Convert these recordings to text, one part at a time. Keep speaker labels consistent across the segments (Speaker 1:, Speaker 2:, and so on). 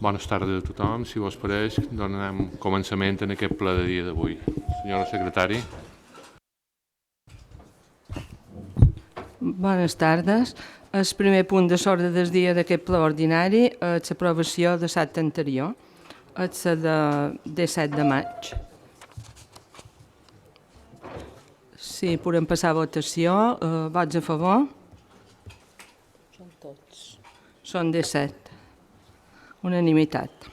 Speaker 1: Bones tardes a tothom. Si vos pareix, donem començament en aquest ple de dia d'avui. Senyora secretari.
Speaker 2: Bones tardes. El primer punt de l'ordre del dia d'aquest ple ordinari és l'aprovació de l'acte anterior. És la de 17 de maig. Si podem passar a votació, vots a favor? Són tots. Són 17. Unanimitat.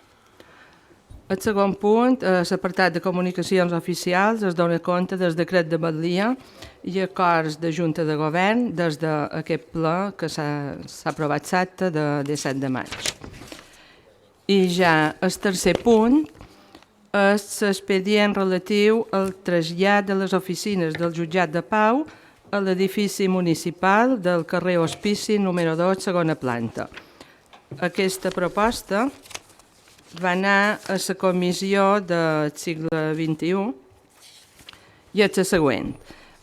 Speaker 2: El segon punt, l'apartat de comunicacions oficials, es dona compte del decret de Batllia i acords de Junta de Govern des d'aquest ple que s'ha aprovat l'acte de 17 de maig. I ja el tercer punt és l'expedient relatiu al trasllat de les oficines del Jutjat de Pau a l'edifici municipal del carrer Hospici número 2, segona planta. Aquesta proposta va anar a la comissió del segle XXI i és la següent.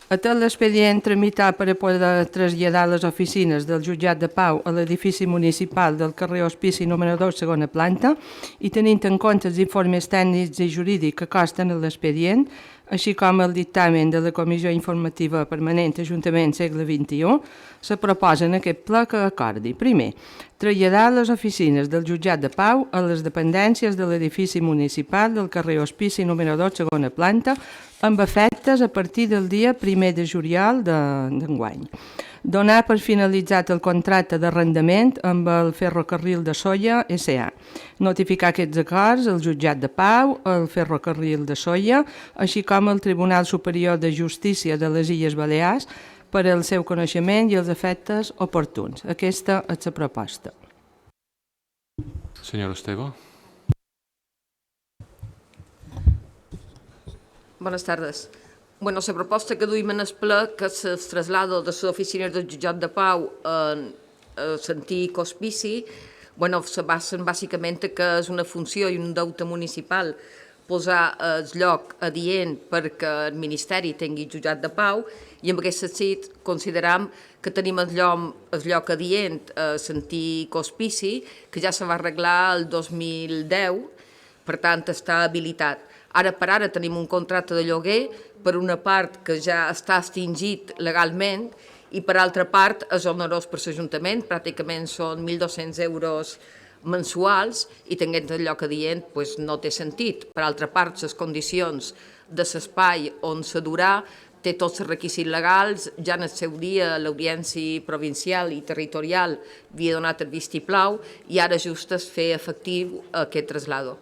Speaker 2: Atès l'expedient tramitat per a poder traslladar les oficines del Jutjat de Pau a l'edifici municipal del carrer Hospici número 2, segona planta, i tenint en compte els informes tècnics i jurídics que consten en l'expedient, així com el dictamen de la Comissió Informativa Permanent Ajuntament segle XXI, se proposa en aquest ple que acordi, primer, traslladar les oficines del Jutjat de Pau a les dependències de l'edifici municipal del carrer Hospici número 2, segona planta, amb efectes a partir del dia 1 de juliol d'enguany. Donar per finalitzat el contracte d'arrendament amb el Ferrocarril de Sóller S.A. Notificar aquests acords al Jutjat de Pau, al Ferrocarril de Sóller, així com al Tribunal Superior de Justícia de les Illes Balears per al seu coneixement i els efectes oportuns. Aquesta és la proposta.
Speaker 1: Senyora Esteve.
Speaker 3: Bones tardes. La proposta que duim en el ple, que es trasllada de les oficines del Jutjat de Pau en l'antic hospici, se basen bàsicament que és una funció i un deute municipal posar el lloc adient perquè el Ministeri tingui Jutjat de Pau, i en aquest sentit consideram que tenim el lloc adient a l'antic hospici, que ja se va arreglar el 2010, per tant està habilitat. Ara per ara tenim un contracte de lloguer per una part que ja està extingit legalment i per altra part és onerós per l'Ajuntament, pràcticament són 1.200 euros mensuals i tenint el lloc adient no té sentit. Per altra part, les condicions de l'espai on se durà té tots els requisits legals, ja en el seu dia l'Audiència Provincial i Territorial havia donat el vistiplau i ara just es fer efectiu aquest trasllat.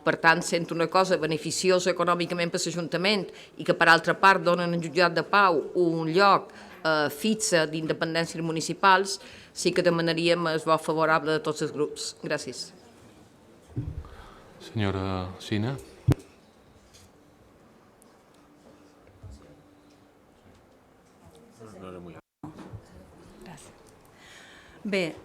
Speaker 3: Per tant, sent una cosa beneficiosa econòmicament per l'Ajuntament i que, per altra part, donen al Jutjat de Pau un lloc fixe d'independències municipals, sí que demanaríem el vot favorable de tots els grups. Gràcies.
Speaker 1: Senyora Sina.
Speaker 4: Bé,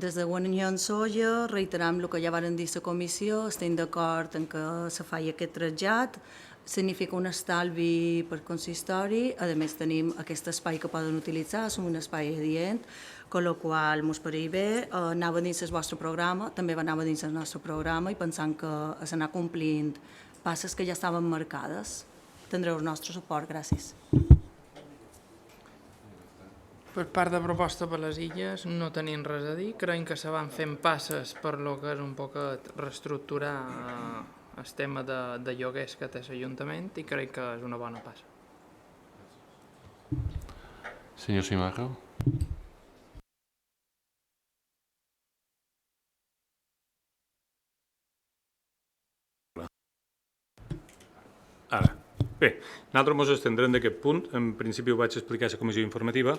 Speaker 4: des de Guanyó en Solla reiteram el que ja varen dir a la comissió, estem d'acord en que se faci aquest trasllat, significa un estalvi per consistori, a més tenim aquest espai que poden utilitzar, és un espai adient, amb la qual ens pareix bé, anava dins el vostre programa, també va anar dins el nostre programa i pensant que s'anà complint passes que ja estaven marcades. Tindreu el nostre suport, gràcies.
Speaker 5: Per part de proposta per les illes no tenim res a dir, creiem que se van fent passes per lo que és un poc reestructurar el tema de lloguers que té l'Ajuntament i crec que és una bona passa.
Speaker 1: Senyor Simarro.
Speaker 6: Ara. Bé, nosaltres ens estendrem d'aquest punt. En principi ho vaig explicar a la comissió informativa.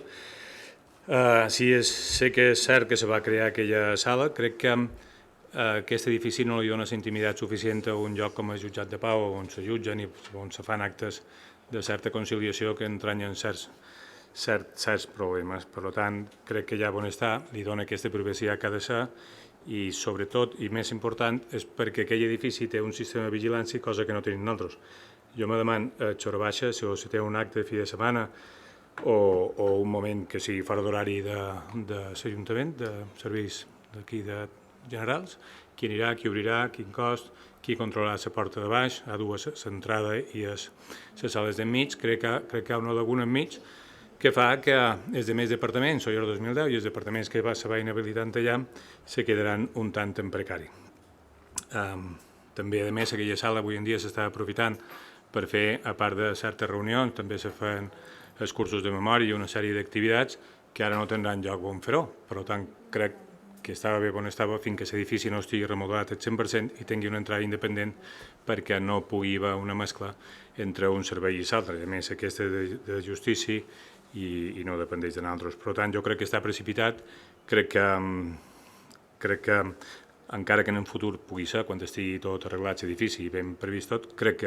Speaker 6: Sé que és cert que se va crear aquella sala. Crec que aquest edifici no li dona la intimitat suficient a un lloc com el Jutjat de Pau, on se jutgen i on se fan actes de certa conciliació que entranyen certs problemes. Per tant, crec que ja on està, li dona aquesta privacitat que ha de ser i, sobretot, i més important, és perquè aquell edifici té un sistema de vigilància, cosa que no tenim nosaltres. Jo me demano a Xora Baixa, si té un acte de fi de setmana o un moment que sigui fora d'horari de l'Ajuntament, de serveis d'aquí de generals, qui anirà, qui obrirà, quin cost, qui controlarà la porta de baix, a dues l'entrada i les sales d'enmig. Crec que hi ha una laguna enmig que fa que els demés departaments, el 2010, i els departaments que se va inhabilitant allà se quedaran un tant en precari. També, a més, aquella sala avui en dia s'està aprofitant per fer, a part de certes reunions, també se fan els cursos de memòria i una sèrie d'activitats que ara no tindran lloc on fer-ho. Per tant, crec que estava bé on estava fins que l'edifici no estigui remodelat al 100% i tingui una entrada independent perquè no pugui haver una mescla entre un servei i l'altre. A més, aquesta de justícia i no dependeix de nosaltres. Per tant, jo crec que està precipitat, crec que encara que en el futur pugui ser, quan estigui tot arreglat l'edifici i ben previst tot, crec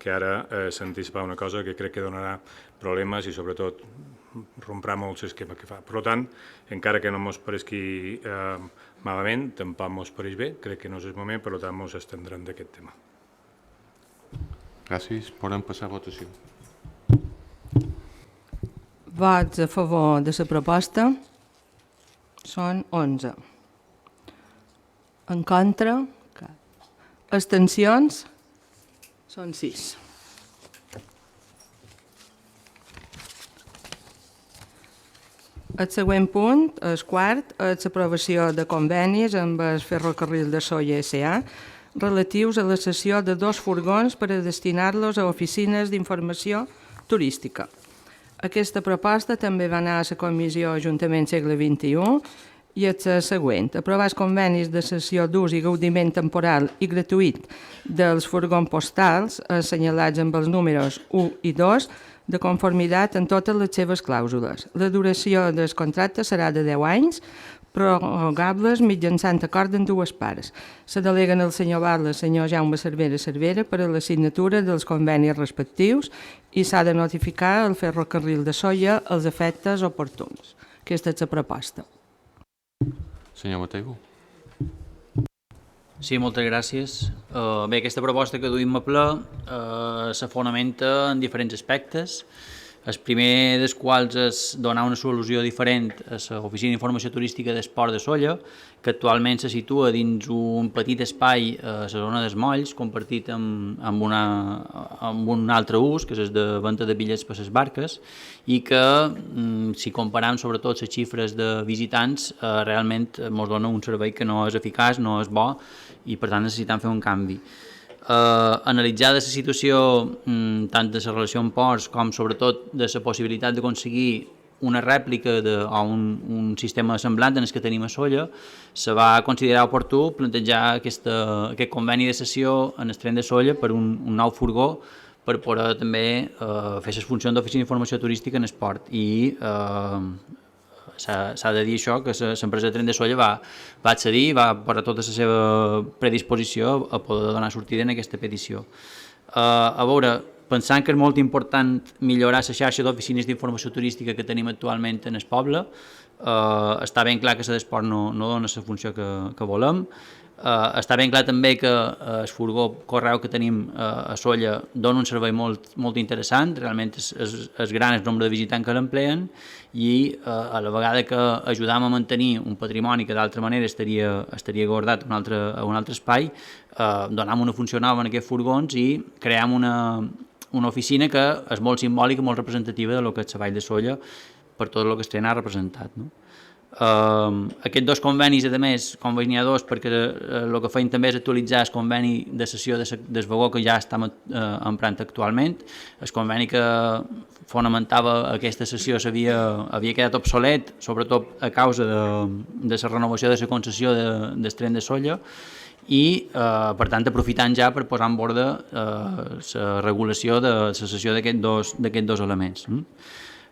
Speaker 6: que ara s'anticipa una cosa que crec que donarà problemes i sobretot romprà molt l'esquema que fa. Per tant, encara que no ens pareixi malament, tampoc ens pareix bé, crec que no és el moment, per tant ens estendrem d'aquest tema.
Speaker 1: Gràcies. Podem passar a votació.
Speaker 2: Vots a favor de la proposta són 11. En contra, cap. Abstencions són 6. El següent punt, el quart, és l'aprovació de convenis amb el Ferrocarril de Sóller S.A. relatius a la cessió de 2 furgons per a destinar-los a oficines d'informació turística. Aquesta proposta també va anar a la Comissió Ajuntament Segle XXI i és la següent. Aprovar els convenis de cessió d'ús i gaudiment temporal i gratuït dels furgons postals assenyalats amb els números 1 i 2 de conformitat en totes les seves clàusules. La duració del contracte serà de 10 anys, prorrogables mitjançant acord en 2 parts. Se deleguen el senyor Barla i el senyor Jaume Cervera per a la signatura dels convenis respectius i s'ha de notificar al Ferrocarril de Sóller els efectes oportuns. Aquesta és la proposta.
Speaker 1: Senyor Mateu.
Speaker 7: Sí, moltes gràcies. Bé, aquesta proposta que duim a ple se fonamenta en diferents aspectes. El primer dels quals és donar una solució diferent a l'Oficina d'Informació Turística d'Esport de Sóller, que actualment se situa dins un petit espai a la zona dels molls, compartit amb un altre ús, que és el de venda de bitllets per les barques, i que, si comparem sobretot les xifres de visitants, realment ens dona un servei que no és eficaç, no és bo, i per tant necessitem fer un canvi. Analitzada la situació tant de la relació amb ports com sobretot de la possibilitat d'aconseguir una rèplica o un sistema semblant en el que tenim a Sóller, se va considerar oportú plantejar aquest conveni de cessió en el tren de Sóller per un nou furgó per poder també fer les funcions d'oficina d'informació turística en el port. I s'ha de dir això, que l'empresa de tren de Sóller va accedir, va posar tota la seva predisposició a poder donar sortida en aquesta petició. A veure, pensant que és molt important millorar la xarxa d'oficines d'informació turística que tenim actualment en el poble, està ben clar que la d'esport no dona la funció que volem. Està ben clar també que el furgó correu que tenim a Sóller dona un servei molt interessant, realment és gran el nombre de visitants que l'empleen i a la vegada que ajudam a mantenir un patrimoni que d'altra manera estaria guardat a un altre espai, donem una funció nova en aquests furgons i creem una oficina que és molt simbòlica, molt representativa del que és la Vall de Sóller per tot el que es ha representat, no? Aquests 2 convenis, a més, com veig n'hi ha 2, perquè el que feien també és actualitzar el conveni de cessió del vagó que ja està emprant actualment. El conveni que fonamentava aquesta cessió havia quedat obsolet, sobretot a causa de la renovació de la concessió del tren de Sóller i, per tant, aprofitant ja per posar en ordre la regulació de la cessió d'aquests dos elements.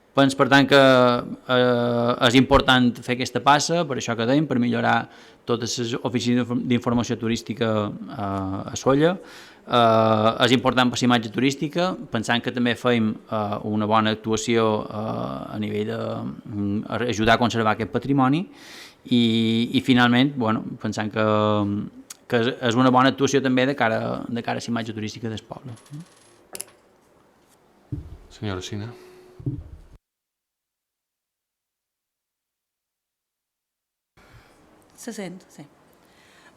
Speaker 7: Penso, per tant, que és important fer aquesta passa, per això que dèiem, per millorar totes les oficines d'informació turística a Sóller. És important per la imatge turística, pensant que també fem una bona actuació a nivell d'ajudar a conservar aquest patrimoni i finalment, pensant que és una bona actuació també de cara a la imatge turística del poble.
Speaker 1: Senyora Sina.
Speaker 4: Se sent, sí.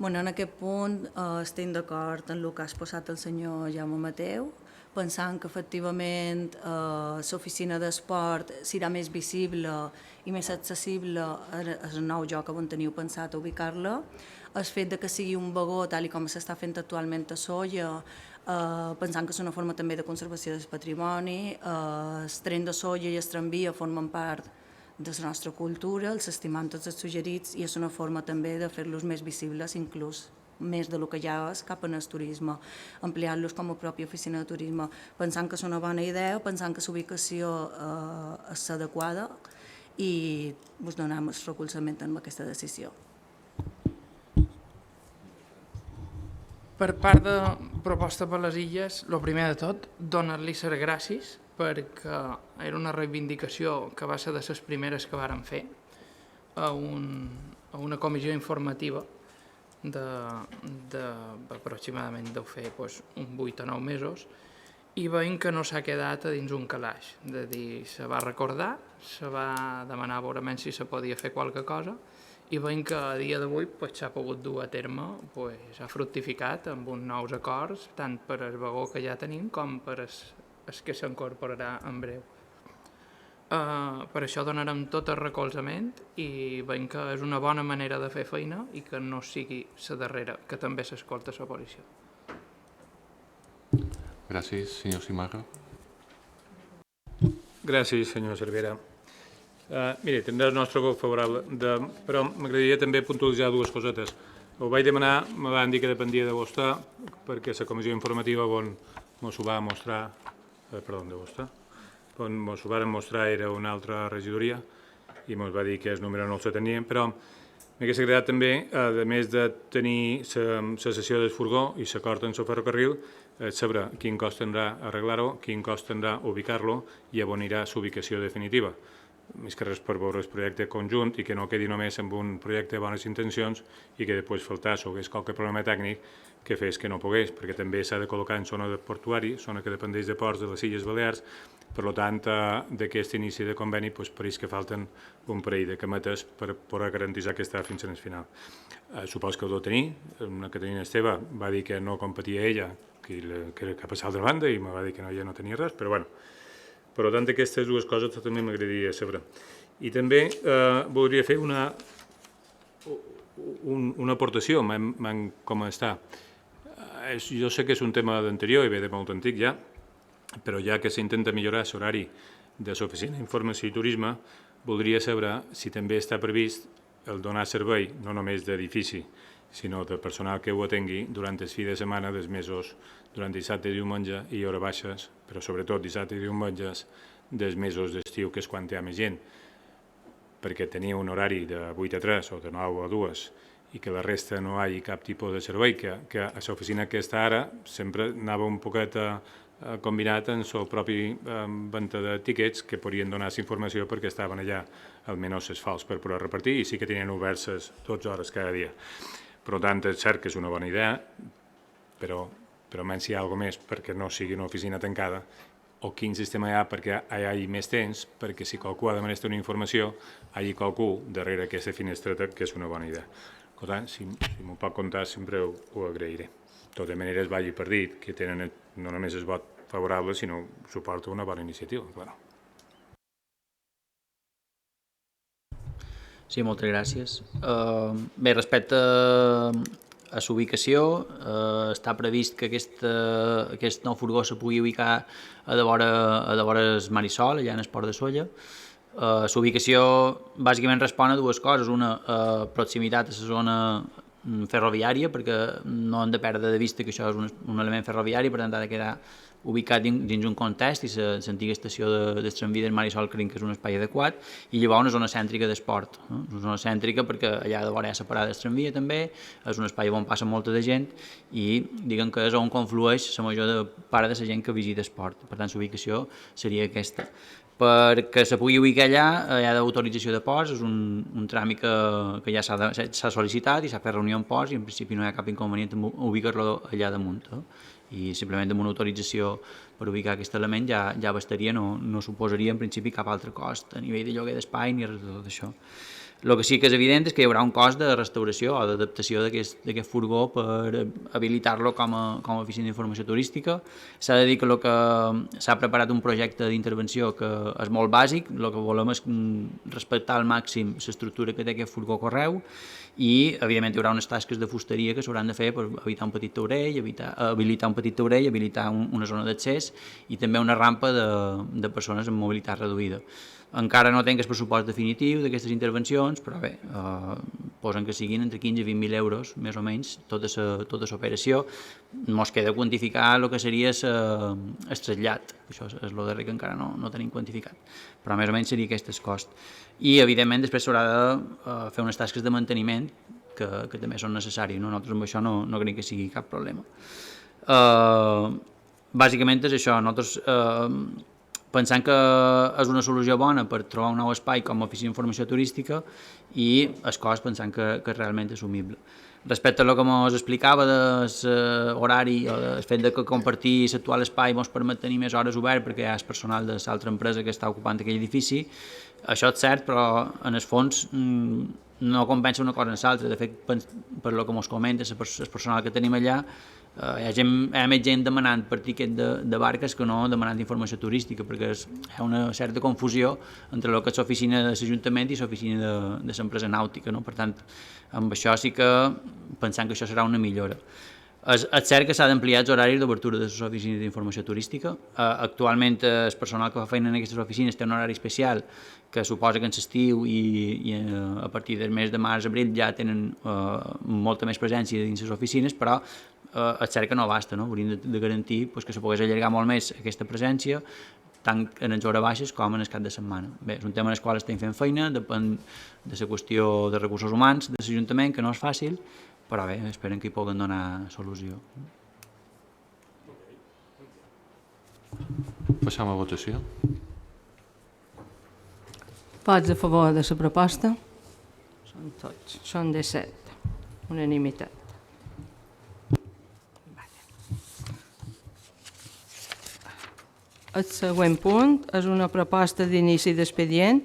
Speaker 4: Bueno, en aquest punt estem d'acord amb el que ha exposat el senyor Jaume Mateu, pensant que efectivament l'oficina d'esport serà més visible i més accessible al nou lloc on teniu pensat ubicar-la. El fet de que sigui un vagó, tal com s'està fent actualment a Sóller, pensant que és una forma també de conservació del patrimoni, el tren de Sóller i el tramvia formen part de la nostra cultura, els estimam tots els suggerits i és una forma també de fer-los més visibles, inclús més del que ja és cap en el turisme, ampliant-los com a pròpia oficina de turisme, pensant que és una bona idea, pensant que l'ubicació és adequada i us donem el recolzament en aquesta decisió.
Speaker 5: Per part de Proposta per les Illes, el primer de tot, donar-li les gràcies perquè era una reivindicació que va ser de les primeres que vàrem fer a una comissió informativa aproximadament deu fer uns 8 o 9 mesos i veiem que no s'ha quedat a dins un calaix, de dir, se va recordar, se va demanar a veure si se podia fer qualque cosa i veiem que a dia d'avui s'ha pogut dur a terme, s'ha fructificat amb uns nous acords, tant per el vagó que ja tenim com per el que s'incorporarà en breu. Per això donarem tot el recolzament i veiem que és una bona manera de fer feina i que no sigui la darrera, que també s'escolta la policia.
Speaker 1: Gràcies, senyor Simarra.
Speaker 6: Gràcies, senyor Cervera. Mire, tindrà el nostre vot favorable, però m'agradaria també puntualitzar dues cosetes. Ho vaig demanar, me van dir que dependia de vostè, perquè la comissió informativa on mos ho va mostrar, on mos ho varen mostrar era una altra regidoria i mos va dir que el número no el teníem, però m'hauria agradat també, a més de tenir la sessió del furgó i l'acord amb el ferrocarril, saber quin cost tindrà arreglar-ho, quin cost tindrà ubicar-lo i on anirà l'ubicació definitiva. Més que res per veure el projecte conjunt i que no quedi només amb un projecte de bones intencions i que després faltàs o hagués qualque problema tècnic que fes que no pogués, perquè també s'ha de col·locar en zona de portuari, zona que dependeix de ports de les Illes Balears. Per tant, d'aquest inici de conveni pareix que falten un parell de cametes per poder garantir que està fins al final. Supos que ho deu tenir. Una Caterina Esteve va dir que no competia ella, que era cap a l'altra banda, i me va dir que ella no tenia res, però bueno. Per tant, aquestes dues coses també m'agradaria saber. I també voldria fer una aportació, com està. Jo sé que és un tema d'anterior i ve de molt antic ja, però ja que s'intenta millorar l'horari de l'Oficina d'Informació i Turisme, voldria saber si també està previst el donar servei, no només d'edifici, sinó de personal que ho atengui durant el fi de setmana dels mesos, durant dissabte i diumenge i hores baixes, però sobretot dissabte i diumenges dels mesos d'estiu, que és quan hi ha més gent, perquè tenia un horari de 8 a 3 o de 9 a 2 i que la resta no hi hagi cap tipus de servei, que a l'oficina que està ara sempre anava un poquet combinat amb el propi venda de tiquets que podien donar informació perquè estaven allà almenys els fals per poder repartir i sí que tenien oberts 12 hores cada dia. Per tant, és cert que és una bona idea, però menys hi ha alguna més perquè no sigui una oficina tancada o quin sistema hi ha perquè hi hagi més temps, perquè si qualcú ha demanat una informació, hi hagi qualcú darrere aquesta finestreta, que és una bona idea. Per tant, si m'ho pot contar, sempre ho agrairé. De totes maneres, vagi per dit que tenen no només el vot favorable, sinó suporta una bona iniciativa. Clar.
Speaker 7: Sí, moltes gràcies. Bé, respecte a l'ubicació, està previst que aquest nou furgó se pugui ubicar a de vora el Marisol, allà en el port de Sóller. L'ubicació bàsicament respon a dues coses, una proximitat a la zona ferroviària, perquè no hem de perdre de vista que això és un element ferroviari, per tant ha de quedar ubicat dins un context i l'antiga estació del tramvia del Marisol creiem que és un espai adequat i llavors una zona cèntrica d'esport, una zona cèntrica perquè allà de vora hi ha separada del tramvia també, és un espai on passa molta de gent i diguem que és on conflueix la major part de la gent que visita esport, per tant l'ubicació seria aquesta. Perquè se pugui ubicar allà hi ha d'autorització de ports, és un tràmit que ja s'ha sol·licitat i s'ha fet reunió amb ports i en principi no hi ha cap inconvenient en ubicar-lo allà damunt. I simplement amb una autorització per ubicar aquest element ja bastaria, no suposaria en principi cap altre cost a nivell de lloguer d'espai ni res de tot això. El que sí que és evident és que hi haurà un cost de restauració o d'adaptació d'aquest furgó per habilitar-lo com a oficina d'informació turística. S'ha de dir que s'ha preparat un projecte d'intervenció que és molt bàsic, el que volem és respectar al màxim l'estructura que té aquest furgó correu i, evidentment, hi haurà unes tasques de fusteria que s'hauran de fer per habilitar un petit taulell, habilitar una zona d'accés i també una rampa de persones amb mobilitat reduïda. Encara no tinc el pressupost definitiu d'aquestes intervencions, però bé, posen que siguin entre 15 i 20.000 euros, més o menys, tota l'operació. Ens queda quantificar el que seria el trasllat, això és el darrer que encara no tenim quantificat, però més o menys seria aquest el cost. I, evidentment, després s'haurà de fer unes tasques de manteniment que també són necessàries. Nosaltres amb això no creiem que sigui cap problema. Bàsicament és això, nosaltres pensant que és una solució bona per trobar un nou espai com a oficina d'informació turística i el cost pensant que és realment assumible. Respecte a el que ens explicava de l'horari o del fet de que compartir l'actual espai ens permet tenir més hores obert perquè hi ha el personal de l'altra empresa que està ocupant aquell edifici, això és cert, però en el fons no compensa una cosa en l'altra. De fet, per el que ens comenta el personal que tenim allà, hi ha més gent demanant per tiquet de barques que no demanant informació turística, perquè hi ha una certa confusió entre el que és l'oficina de l'Ajuntament i l'oficina de l'empresa nàutica, no? Per tant, amb això sí que pensant que això serà una millora. És cert que s'ha d'ampliar els horaris d'obertura de les oficines d'informació turística. Actualment el personal que fa feina en aquestes oficines té un horari especial que suposa que en l'estiu i a partir del mes de març-abril ja tenen molta més presència dins les oficines, però és cert que no basta, no? Hauríem de garantir que se pogués allargar molt més aquesta presència, tant en les hores baixes com en el cap de setmana. Bé, és un tema en el qual estem fent feina, depèn de la qüestió de recursos humans de l'Ajuntament, que no és fàcil, però bé, esperem que hi puguen donar solució.
Speaker 1: Passam a votació.
Speaker 2: Vots a favor de la proposta? Són tots. Són 17. Unanimitat. El següent punt és una proposta d'inici d'expedient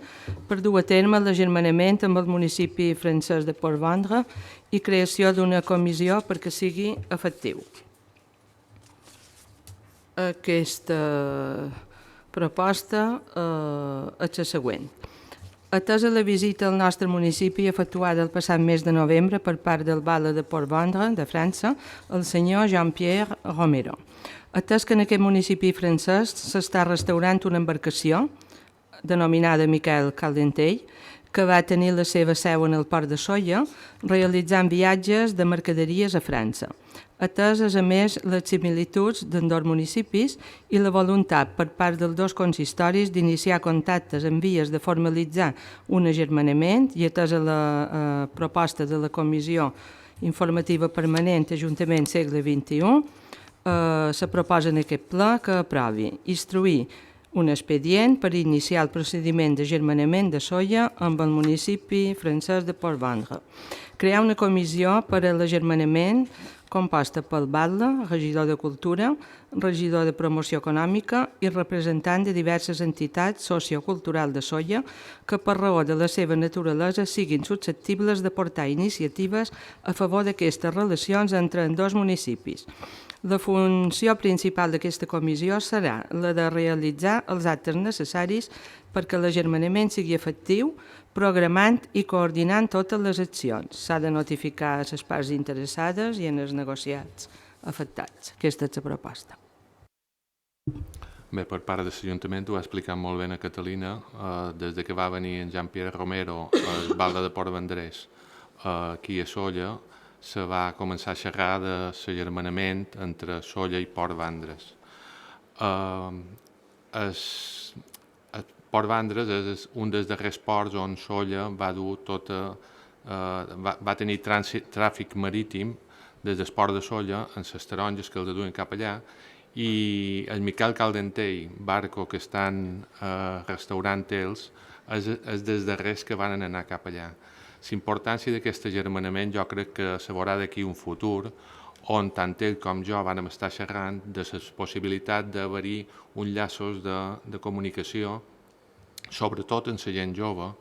Speaker 2: per dur a terme l'agermanament amb el municipi francès de Port-Vendres i creació d'una comissió perquè sigui efectiu. Aquesta proposta és la següent. Atesa la visita al nostre municipi efectuada el passat mes de novembre per part del Batle de Port-Vendres de França, el senyor Jean-Pierre Romero. Atès que en aquest municipi francès s'està restaurant una embarcació denominada Miquel Caldentell, que va tenir la seva seu en el port de Sóller, realitzant viatges de mercaderies a França. Ateses, a més, les similituds d'ambdós municipis i la voluntat per part dels dos consistoris d'iniciar contactes en vies de formalitzar un agermanament i atesa la proposta de la Comissió Informativa Permanent Ajuntament Segle XXI, se proposa en aquest ple que aprovi instruir un expedient per iniciar el procediment d'agermanament de Sóller amb el municipi francès de Port-Vendres. Crear una comissió per a l'agermanament composta pel Batle, regidor de Cultura, regidor de Promoció Econòmica i representant de diverses entitats socioculturals de Sóller que per raó de la seva naturalesa siguin susceptibles de portar iniciatives a favor d'aquestes relacions entre dos municipis. La funció principal d'aquesta comissió serà la de realitzar els actes necessaris perquè l'agermanament sigui efectiu, programant i coordinant totes les accions. S'ha de notificar a les parts interessades i en els negociats afectats. Aquesta és la proposta.
Speaker 1: Bé, per part de l'Ajuntament ho ha explicat molt bé a Catalina. Des que va venir en Jean-Pierre Romero al Batle de Port-Vendres aquí a Sóller, se va començar a xerrar de l'agermanament entre Sóller i Port-Vendres. Port-Vendres és un dels darrers ports on Sóller va tenir tràfic marítim des del port de Sóller en les taronges que els duen cap allà, i el Miquel Caldentell, barco que estan restaurant ells, és dels darrers que van anar cap allà. La importància d'aquest agermanament jo crec que se veurà d'aquí un futur on tant ell com jo vam estar xerrant de la possibilitat d'haver-hi uns llaços de comunicació, sobretot en la gent jove,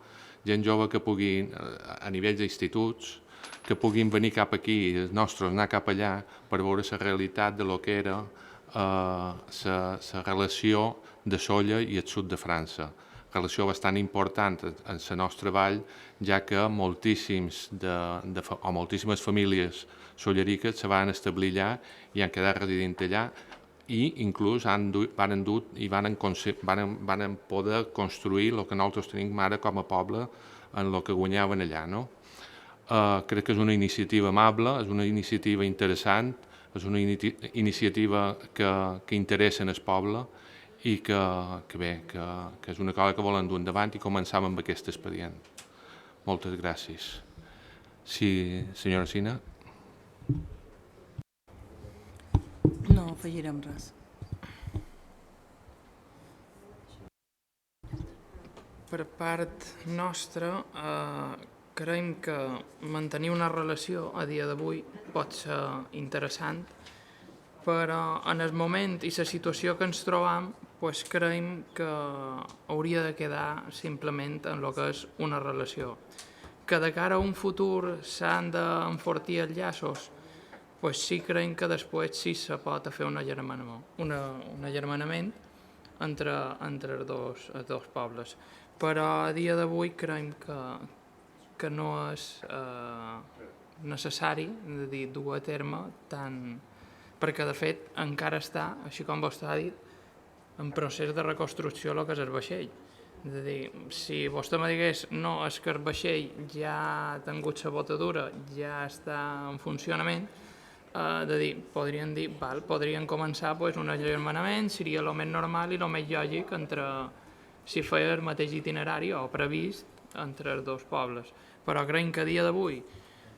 Speaker 1: gent jove que puguin, a nivell d'instituts, que puguin venir cap aquí, els nostres anar cap allà, per veure la realitat de lo que era la relació de Sóller i el sud de França. Relació bastant important en la nostra vall, ja que moltíssimes famílies solleriques se van establir allà i han quedat residint allà i inclús van poder construir el que nosaltres tenim ara com a poble en el que guanyaven allà. No? Crec que és una iniciativa amable, és una iniciativa interessant, és una iniciativa que interessa en el poble i que és una cosa que volen dur endavant i començar amb aquest expedient. Moltes gràcies. Sí, senyora Sina.
Speaker 4: No afegirem res.
Speaker 5: Per part nostra, creiem que mantenir una relació a dia d'avui pot ser interessant, però en el moment i la situació que ens trobam creiem que hauria de quedar simplement en el que és una relació. Que de cara a un futur s'han d'enfortir els llaços, sí creiem que després sí se pot fer un agermanament entre els dos pobles. Però a dia d'avui creiem que no és necessari dur a terme tant, perquè de fet encara està, així com vostè ha dit, en procés de reconstrucció el que és el vaixell. És a dir, si vostè me digués no, és que el vaixell ja ha tingut la botadura, ja està en funcionament, podrien dir, podrien començar un agermanament, seria el més normal i el més lògic entre si feia el mateix itinerari o previst entre els dos pobles. Però creiem que a dia d'avui,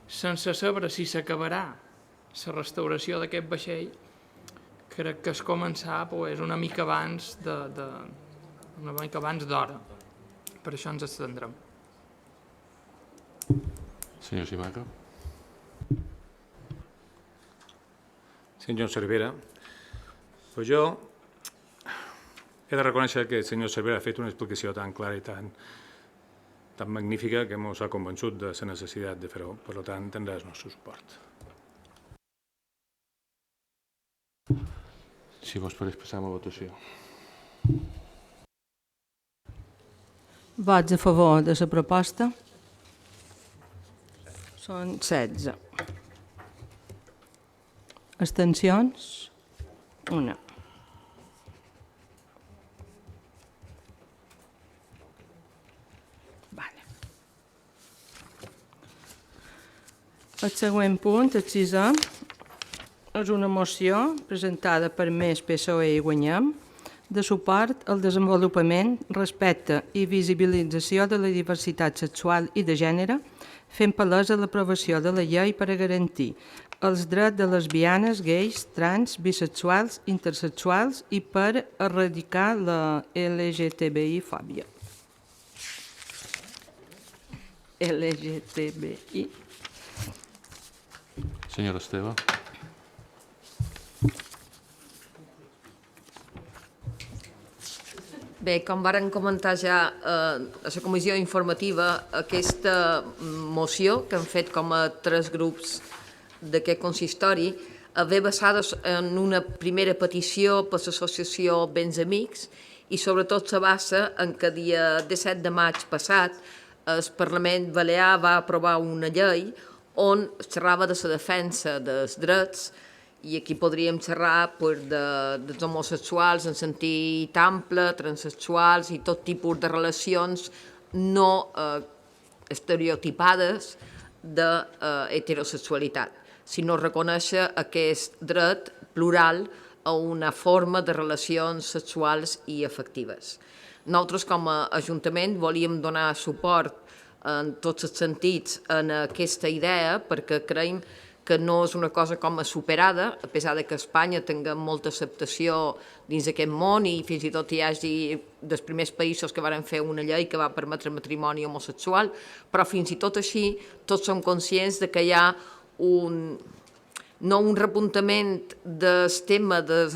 Speaker 5: sense saber si s'acabarà la restauració d'aquest vaixell, crec que és començar una mica abans d'hora. Per això ens abstindrem.
Speaker 1: Senyor Simaca.
Speaker 6: Senyor Cervera, jo he de reconèixer que el senyor Cervera ha fet una explicació tan clara i tan magnífica que ens ha convençut de la necessitat de fer-ho. Per tant, tindrà el nostre suport.
Speaker 1: Si vos pareix, passam a votació.
Speaker 2: Vots a favor de la proposta? Són 16. Abstencions? 1. El següent punt, el 6è, és una moció presentada per Més PSOE i Guanyem de suport al desenvolupament, respecte i visibilització de la diversitat sexual i de gènere, fent palesa l'aprovació de la llei per a garantir els drets de lesbianes, gais, trans, bisexuals, intersexuals i per erradicar la LGTBI-fòbia. LGTBI.
Speaker 1: Senyor Esteve.
Speaker 3: Bé, com varen comentar ja a la comissió informativa, aquesta moció que han fet com a 3 grups d'aquest consistori ve basada en una primera petició per l'associació Béns Amics i sobretot se basa en que dia 17 de maig passat el Parlament Balear va aprovar una llei on xerrava de la defensa dels drets i aquí podríem xerrar dels homosexuals en sentit ample, transsexuals i tot tipus de relacions no estereotipades d'heterosexualitat, sinó reconèixer aquest dret plural a una forma de relacions sexuals i afectives. Nosaltres, com a Ajuntament, volíem donar suport en tots els sentits en aquesta idea perquè creiem que no és una cosa com a superada, a pesar que Espanya tingui molta acceptació dins d'aquest món i fins i tot hi hagi dels primers països que van fer una llei que va permetre el matrimoni homosexual, però fins i tot així tots som conscients que hi ha no un repuntament del tema de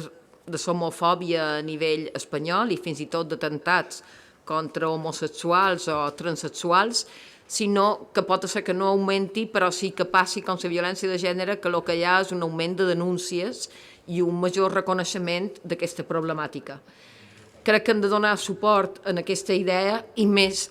Speaker 3: l'homofòbia a nivell espanyol i fins i tot d'atemptats contra homosexuals o transsexuals, sinó que pot ser que no augmenti, però sí que passi com la violència de gènere, que el que hi ha és un augment de denúncies i un major reconeixement d'aquesta problemàtica. Crec que hem de donar suport en aquesta idea i més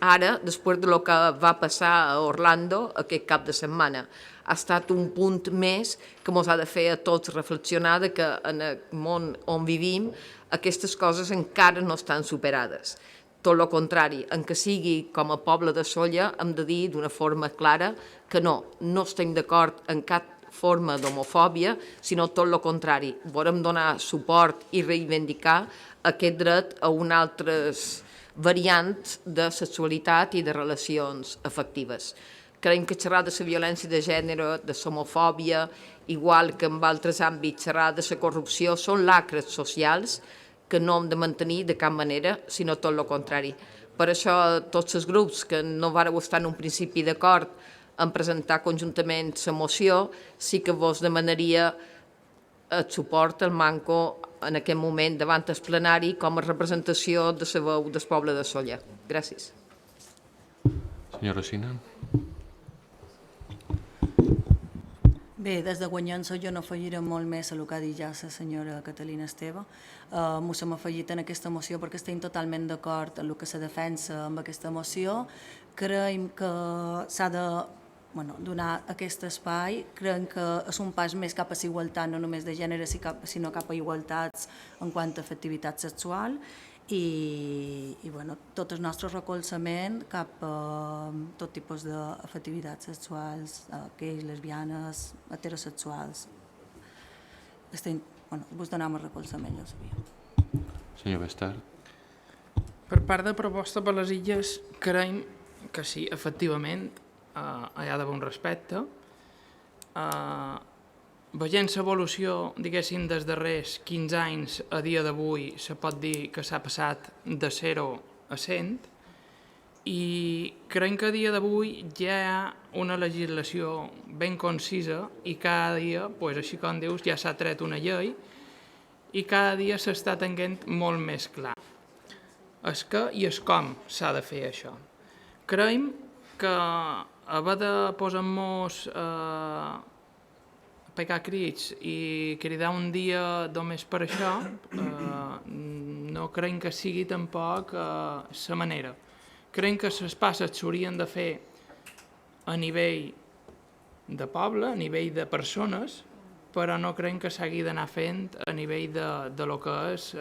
Speaker 3: ara, després del que va passar a Orlando aquest cap de setmana. Ha estat un punt més que ens ha de fer a tots reflexionar que en el món on vivim aquestes coses encara no estan superades. Tot el contrari, en que sigui com a poble de Sóller, hem de dir d'una forma clara que no estem d'acord en cap forma d'homofòbia, sinó tot el contrari. Volem donar suport i reivindicar aquest dret a una altres variants de sexualitat i de relacions afectives. Creiem que xerrar de la violència de gènere, de l'homofòbia, igual que en altres àmbits xerrar de la corrupció, són lacres socials que no hem de mantenir de cap manera, sinó tot el contrari. Per això, tots els grups que no vareu estar en un principi d'acord en presentar conjuntament la moció, sí que vos demanaria el suport, el manco, en aquest moment davant el plenari com a representació de la veu del poble de Sóller. Gràcies.
Speaker 1: Senyora Sina.
Speaker 4: Bé, des de Guanyança jo no afegiré molt més a el que ha dit ja la senyora Catalina Esteve. M'ho hem afegit en aquesta moció perquè estem totalment d'acord amb el que se defensa amb aquesta moció. Creiem que s'ha de donar aquest espai. Creiem que és un pas més cap a la igualtat, no només de gènere, sinó cap a igualtats en quant a afectivitat sexual. I tot el nostre recolzament cap a tot tipus d'afectivitats sexuals, gais, lesbianes, heterosexuals. Vos donem el recolzament, ja ho sabia.
Speaker 1: Senyor Bester.
Speaker 5: Per part de Proposta per les Illes, creiem que sí, efectivament, hi ha d'haver un respecte. Veient l'evolució, diguéssim, dels darrers 15 anys a dia d'avui, se pot dir que s'ha passat de 0 a 100 i creiem que a dia d'avui ja hi ha una legislació ben concisa i cada dia, així com dius, ja s'ha tret una llei i cada dia s'està tenint molt més clar el què i el com s'ha de fer això. Creiem que haver de posar-nos pegar crits i cridar un dia només per això, no creiem que sigui tampoc la manera. Creiem que les passes s'haurien de fer a nivell de poble, a nivell de persones, però no creiem que s'hagi d'anar fent a nivell de lo que és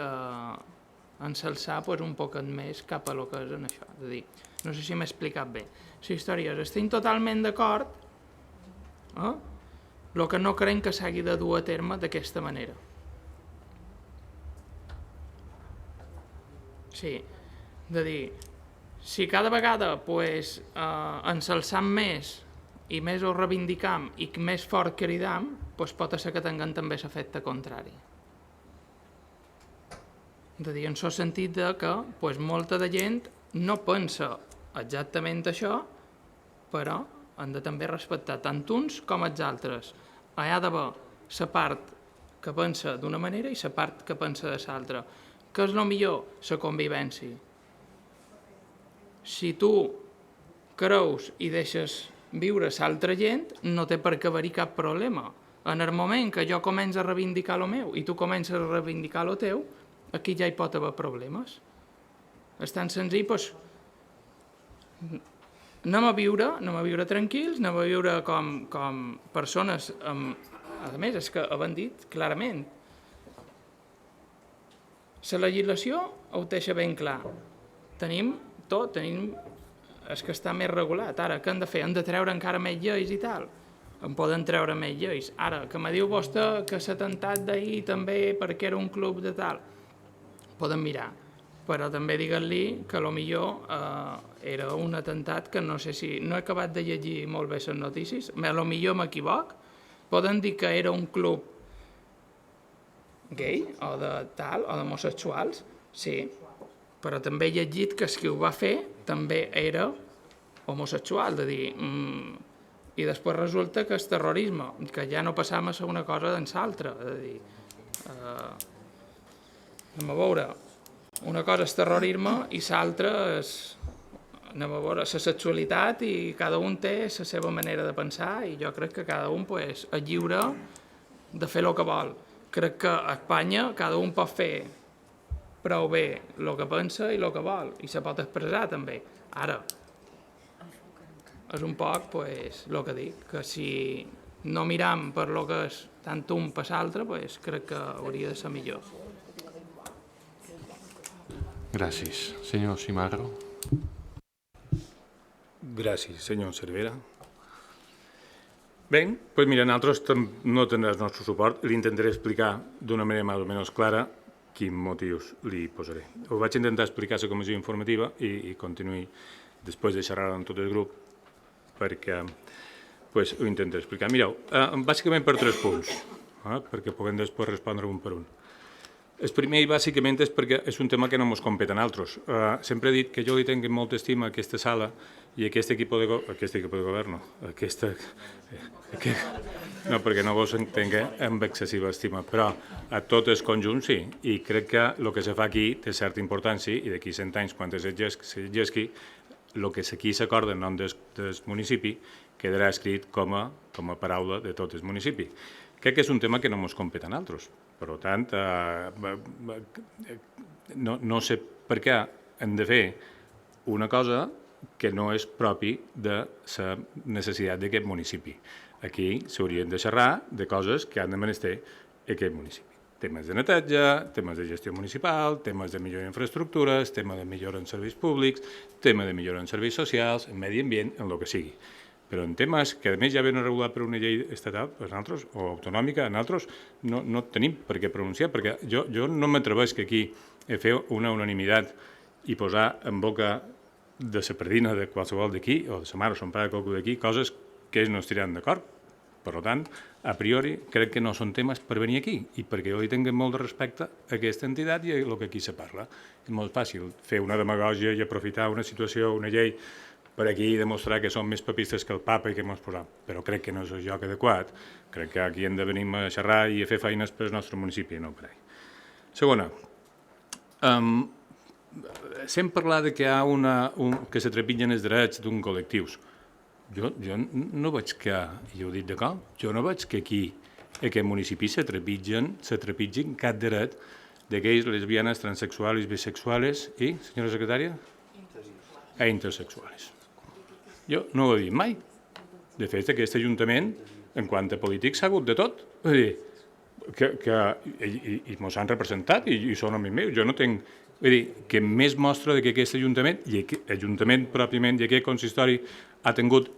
Speaker 5: ensalçar un poquet més cap a lo que és en això. És a dir, no sé si m'he explicat bé. La història és, estem totalment d'acord, el que no creiem que s'hagi de dur a terme d'aquesta manera. Sí, de dir, si cada vegada ensalçam més i més ho reivindicam i més fort cridam, pot ser que tinguem també l'efecte contrari. De dir, en el sentit que molta de gent no pensa exactament això, però han de també respectar tant uns com els altres. Hi ha d'haver la part que pensa d'una manera i la part que pensa de l'altra. Què és el millor? La convivència. Si tu creus i deixes viure l'altra gent, no té per què haver-hi cap problema. En el moment que jo començo a reivindicar el meu i tu comences a reivindicar el teu, aquí ja hi pot haver problemes. És tan senzill, anem a viure tranquils, anem a viure com persones, a més, és que havent dit clarament, la legislació ho deixa ben clar, tenim tot, és que està més regulat, ara què hem de fer? Hem de treure encara més lleis i tal? En poden treure més lleis. Ara, que me diu vostè que l'atemptat d'ahir també perquè era un club de tal, poden mirar, però també digues-li que potser era un atemptat que no sé si... No he acabat de llegir molt bé les notícies, potser m'equivoc, poden dir que era un club gay o de tal, o d'homosexuals, sí, però també he llegit que qui ho va fer també era homosexual, de dir... I després resulta que és terrorisme, que ja no passam a ser una cosa d'en l'altra, és a dir... Anem a veure... Una cosa és terrorisme i l'altra és, anem a veure, la sexualitat, i cada un té la seva manera de pensar i jo crec que cada un és lliure de fer el que vol. Crec que a Espanya cada un pot fer prou bé el que pensa i el que vol i se pot expressar també. Ara, és un poc el que dic, que si no miram per lo que és tant un per l'altre, crec que hauria de ser millor.
Speaker 1: Gràcies. Senyor Simarro.
Speaker 6: Gràcies, senyor Cervera. Bé, doncs mira, nosaltres no tindrà el nostre suport. Li intentaré explicar d'una manera més o menys clara quins motius li posaré. Ho vaig intentar explicar a la comissió informativa i continuï després de xerrar amb tot el grup perquè ho intentaré explicar. Mireu, bàsicament per 3 punts, perquè puguem després respondre un per un. El primer, bàsicament, és perquè és un tema que no ens compete a nosaltres. Sempre he dit que jo li tinc molta estima a aquesta sala i a aquest equip de govern, no, perquè no vos entenc amb excessiva estima, però a tot el conjunt sí, i crec que el que se fa aquí té certa importància i d'aquí 100 anys, quan s'exergui, el que aquí s'acorda en nom del municipi quedarà escrit com a paraula de tot el municipi. Crec que és un tema que no ens compete a nosaltres. Per tant, no sé per què hem de fer una cosa que no és propi de la necessitat d'aquest municipi. Aquí s'haurien de xerrar de coses que han de menester aquest municipi. Temes de neteja, temes de gestió municipal, temes de millora d'infraestructures, temes de millora en serveis públics, temes de millora en serveis socials, en medi ambient, en el que sigui. Però en temes que a més ja venen regulats per una llei estatal, nosaltres, o autonòmica, nosaltres no tenim per què pronunciar, perquè jo no m'atreveix que aquí fer una unanimitat i posar en boca de la pardina de qualsevol d'aquí, o de sa mare o son pare de qualsevol d'aquí, coses que ells no estiran d'acord. Per tant, a priori, crec que no són temes per venir aquí, i perquè jo li tinc molt de respecte a aquesta entitat i a el que aquí se parla. És molt fàcil fer una demagògia i aprofitar una situació, una llei, per aquí demostrar que som més papistes que el papa i que ens posam. Però crec que no és el lloc adequat. Crec que aquí hem de venir a xerrar i a fer feines per al nostre municipi, no per ahí. Segona, sempre parlar de que hi ha que se trepitgen els drets d'un col·lectius. Jo no veig que, i ho he dit de cop, jo no veig que aquí, a aquest municipi, se trepitgin cap dret d'aquells lesbianes, transexuals, bisexuals i, senyora secretària? Intersexuals. Jo no ho he dit mai. De fet, aquest Ajuntament, en quant a polítics, s'ha hagut de tot. Vull dir, i ens han representat i són amics meus. Jo no tinc... Vull dir, que més mostra que aquest Ajuntament, i Ajuntament pròpiament, i aquest consistori ha tingut,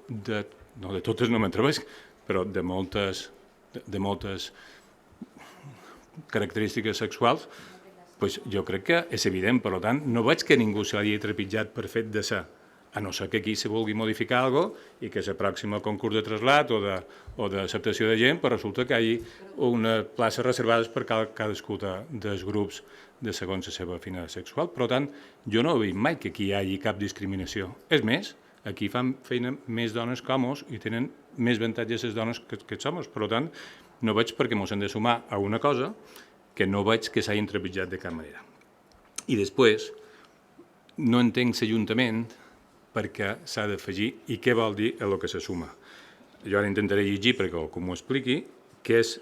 Speaker 6: no de totes no m'atreveix, però de moltes característiques sexuals, jo crec que és evident. Per tant, no veig que ningú s'hagi trepitjat per fet de ser, a no ser que aquí se vulgui modificar alguna cosa i que la pròxima concurs de trasllat o d'acceptació de gent, però resulta que hi hagi unes places reservades per cadascú dels grups de segons la seva afinitat sexual. Per tant, jo no he vist mai que aquí hi hagi cap discriminació. És més, aquí fan feina més dones que homes i tenen més avantatges les dones que els homes. Per tant, no veig per què ens hem de sumar a una cosa que no veig que s'hagin trepitjat de cap manera. I després, no entenc l'Ajuntament perquè s'ha d'afegir i què vol dir el que se suma. Jo ara intentaré llegir perquè algú m'ho expliqui què és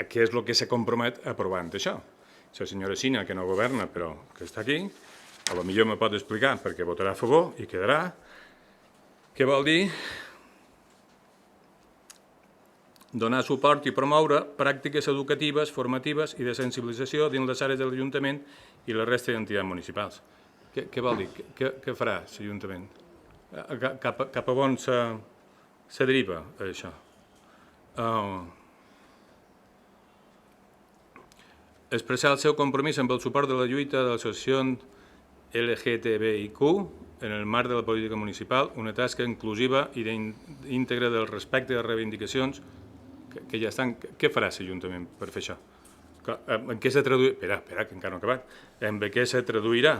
Speaker 6: el que se compromet aprovant això. La senyora Sina, que no governa però que està aquí, potser me pot explicar perquè votarà a favor i quedarà. Què vol dir? Donar suport i promoure pràctiques educatives, formatives i de sensibilització dins les àrees de l'Ajuntament i la resta d'entitats municipals. Què vol dir? Què farà l'Ajuntament? Cap a on se deriva això? Expressar el seu compromís amb el suport de la lluita de l'associació LGTBIQ en el marc de la política municipal, una tasca inclusiva i íntegra del respecte de les reivindicacions que ja estan. Què farà l'Ajuntament per fer això? En què se traduirà? Espera, que encara no he acabat. En què se traduirà?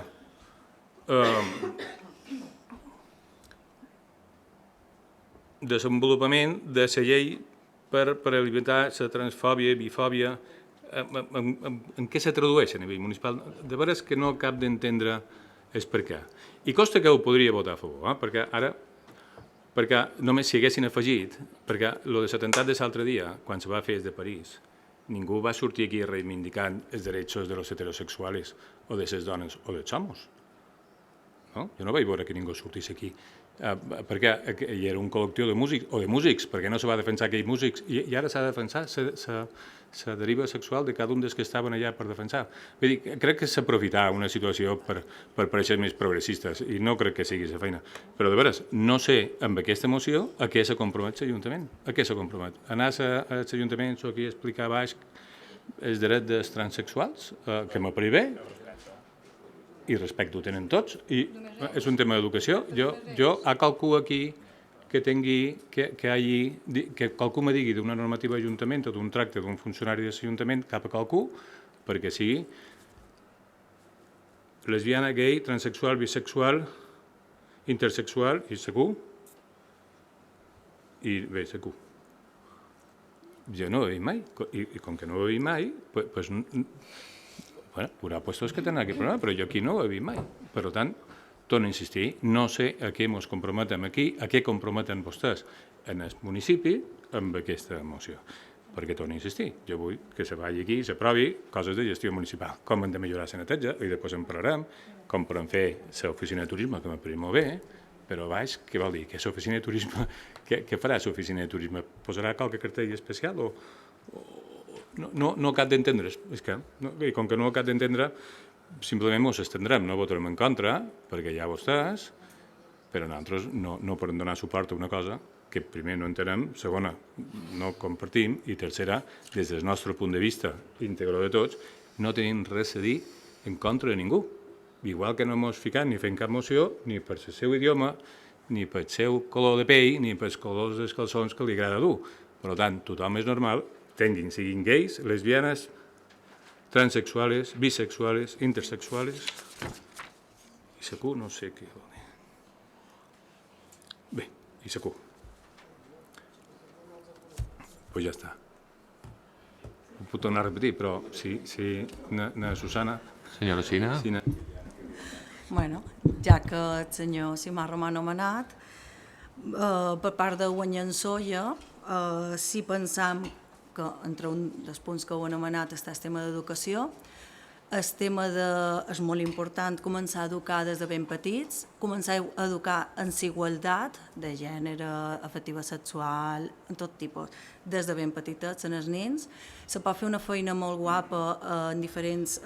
Speaker 6: Desenvolupament de la llei per limitar la transfòbia, bifòbia, en què se tradueix a nivell municipal. De veres que no acab d'entendre és per què. I costa que ho podria votar a favor, perquè només si haguessin afegit, perquè el de l'atemptat de l'altre dia, quan se va fer de París, ningú va sortir aquí reivindicant els drets de los heterosexuals o de les dones o dels homes. No? Jo no vaig veure que ningú sortís aquí perquè hi era un col·lectiu de músics, perquè no se va defensar aquells músics, i ara s'ha de defensar la deriva sexual de cada un dels que estaven allà per defensar. Vull dir, crec que s'aprofitar una situació per parèixer més progressistes, i no crec que sigui la feina. Però, de veres, no sé, amb aquesta moció, a què se compromet l'Ajuntament? A què se compromet? Anar a l'Ajuntament, aquí a explicar baix els drets dels transexuals, que m'apareix bé, i respecte ho tenen tots, i és un tema d'educació. Jo a qualcú aquí que tingui, que qualcú me digui d'una normativa d'Ajuntament o d'un tracte d'un funcionari de l'Ajuntament cap a qualcú, perquè sigui lesbiana, gay, transexual, bisexual, intersexual i segur, i bé, segur. Jo no ho he vist mai, i com que no ho he vist mai, doncs bueno, haurà puestos que tenen aquest problema, però jo aquí no ho he vist mai. Per tant, torno a insistir, no sé a què ens comprometem aquí, a què comprometen vostès en el municipi amb aquesta moció. Perquè torno a insistir, jo vull que se vagi aquí i s'aprovi coses de gestió municipal, com hem de millorar la neteja, i després en parlarem, com podem fer l'oficina de turisme, que m'apareix molt bé, però baix, què vol dir? Que l'oficina de turisme, què farà l'oficina de turisme? Posarà qualque cartell especial o no acab d'entendre, és que, i com que no acab d'entendre, simplement ens estendrem, no votarem en contra, perquè hi ha vostès, però nosaltres no podem donar suport a una cosa que primer no entenem, segona, no compartim, i tercera, des del nostre punt de vista íntegre de tots, no tenim res a dir en contra de ningú. Igual que no ens fiquem ni fent cap moció, ni per el seu idioma, ni pel seu color de pell, ni pels colors dels calçons que li agrada dur. Per tant, tothom és normal, siguin gais, lesbianes, transexuales, bisexuales, intersexuales, i segur no sé què vol dir. Bé, i segur. Pues ja està. Ho puc tornar a repetir, però si na Susana...
Speaker 1: Senyora Sina?
Speaker 4: Bueno, ja que el senyor Simar m'ha nomenat, per part de Guanyant Solla, si pensam que entre un dels punts que heu anomenat està el tema d'educació, el tema és molt important començar a educar des de ben petits, començar a educar en igualtat de gènere, afectiva sexual, en tot tipus, des de ben petitets, en els nens. Se pot fer una feina molt guapa en diferents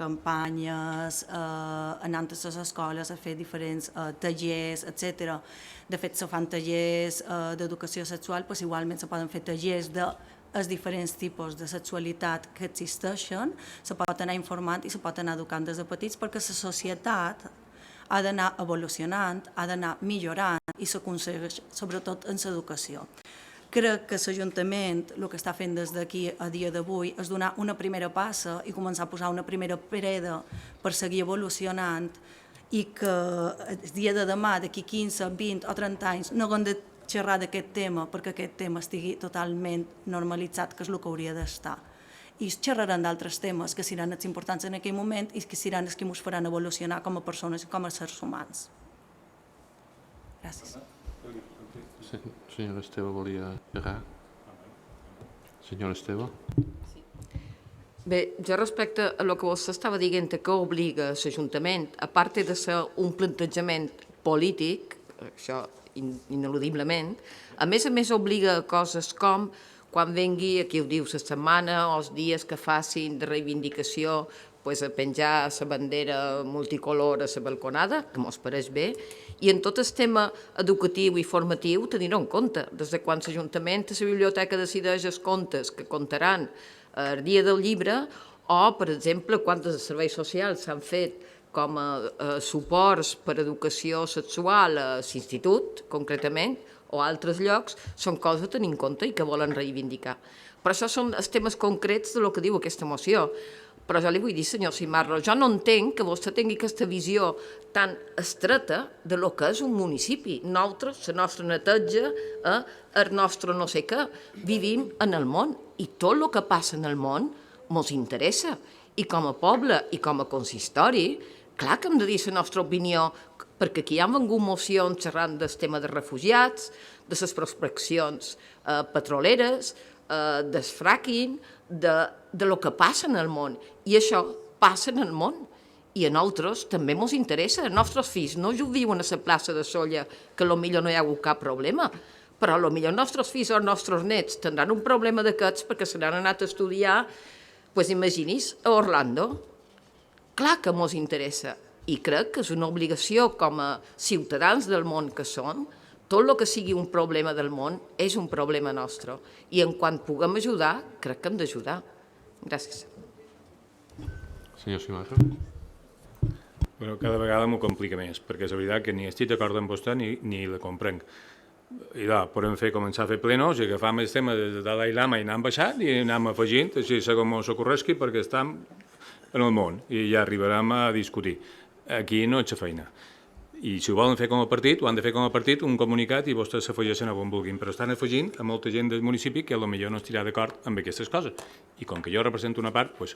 Speaker 4: campanyes, anant a les escoles a fer diferents tallers, etc. De fet, se fan tallers d'educació sexual, però igualment se poden fer tallers dels diferents tipus de sexualitat que existeixen, se pot anar informant i se pot anar educant des de petits, perquè la societat ha d'anar evolucionant, ha d'anar millorant i s'aconsegueix sobretot en l'educació. Crec que l'Ajuntament el que està fent des d'aquí a dia d'avui és donar una primera passa i començar a posar una primera pereda per seguir evolucionant i que el dia de demà, d'aquí 15, 20 o 30 anys, no haguem de xerrar d'aquest tema perquè aquest tema estigui totalment normalitzat, que és el que hauria d'estar. I xerraran d'altres temes que seran els importants en aquell moment i que seran els que ens faran evolucionar com a persones i com a éssers humans. Gràcies.
Speaker 1: Senyor Esteve volia xerrar. Senyor Esteve?
Speaker 3: Bé, jo respecte a el que vostè estava dient que obliga l'Ajuntament, a part de ser un plantejament polític, això ineludiblement, a més obliga a coses com quan vengui, aquí ho diu, la setmana o els dies que facin de reivindicació, a penjar la bandera multicolor a la balconada, que mos pareix bé, i en tot el tema educatiu i formatiu tenir en compte, des de quan l'Ajuntament a la biblioteca decideix els contes que contaran el dia del llibre, o, per exemple, quantes serveis socials s'han fet com a suports per a educació sexual a l'institut, concretament, o a altres llocs, són coses a tenir en compte i que volen reivindicar. Però això són els temes concrets del que diu aquesta moció. Però jo li vull dir, senyor Cimarro, jo no entenc que vostè tingui aquesta visió tan estreta de lo que és un municipi. Nosaltres, la nostra neteja, el nostre no sé què, vivim en el món i tot el que passa en el món mos interessa. I com a poble i com a consistori, clar que hem de dir la nostra opinió, perquè aquí han vengut mocions xerrant del tema de refugiats, de les prospeccions petroleres, del fracking, de lo que passa en el món. I això passa en el món. I a nosaltres també ens interessa. Els nostres fills no viuen a la plaça de Sóller, que potser no hi ha hagut cap problema, però potser els nostres fills o els nostres nets tindran un problema d'aquests perquè se n'han anat a estudiar, doncs imagini's, a Orlando. Clar que ens interessa. I crec que és una obligació com a ciutadans del món que som, tot el que sigui un problema del món és un problema nostre. I en quan puguem ajudar, crec que hem d'ajudar. Gràcies.
Speaker 1: Senyor Cimarro.
Speaker 6: Bueno, cada vegada m'ho complica més, perquè és veritat que ni estic d'acord amb vostè ni la comprenc. I podem començar a fer plenos i agafar el tema de Dalai Lama i anem baixant i anem afegint, així com s'ocorresqui, perquè estem en el món i ja arribarem a discutir. Aquí no ets a feina. I si ho volen fer com a partit, ho han de fer com a partit, un comunicat i vostès s'afegeixen a on vulguin, però estan afegint a molta gent del municipi que potser no estirà d'acord amb aquestes coses. I com que jo represento una part, doncs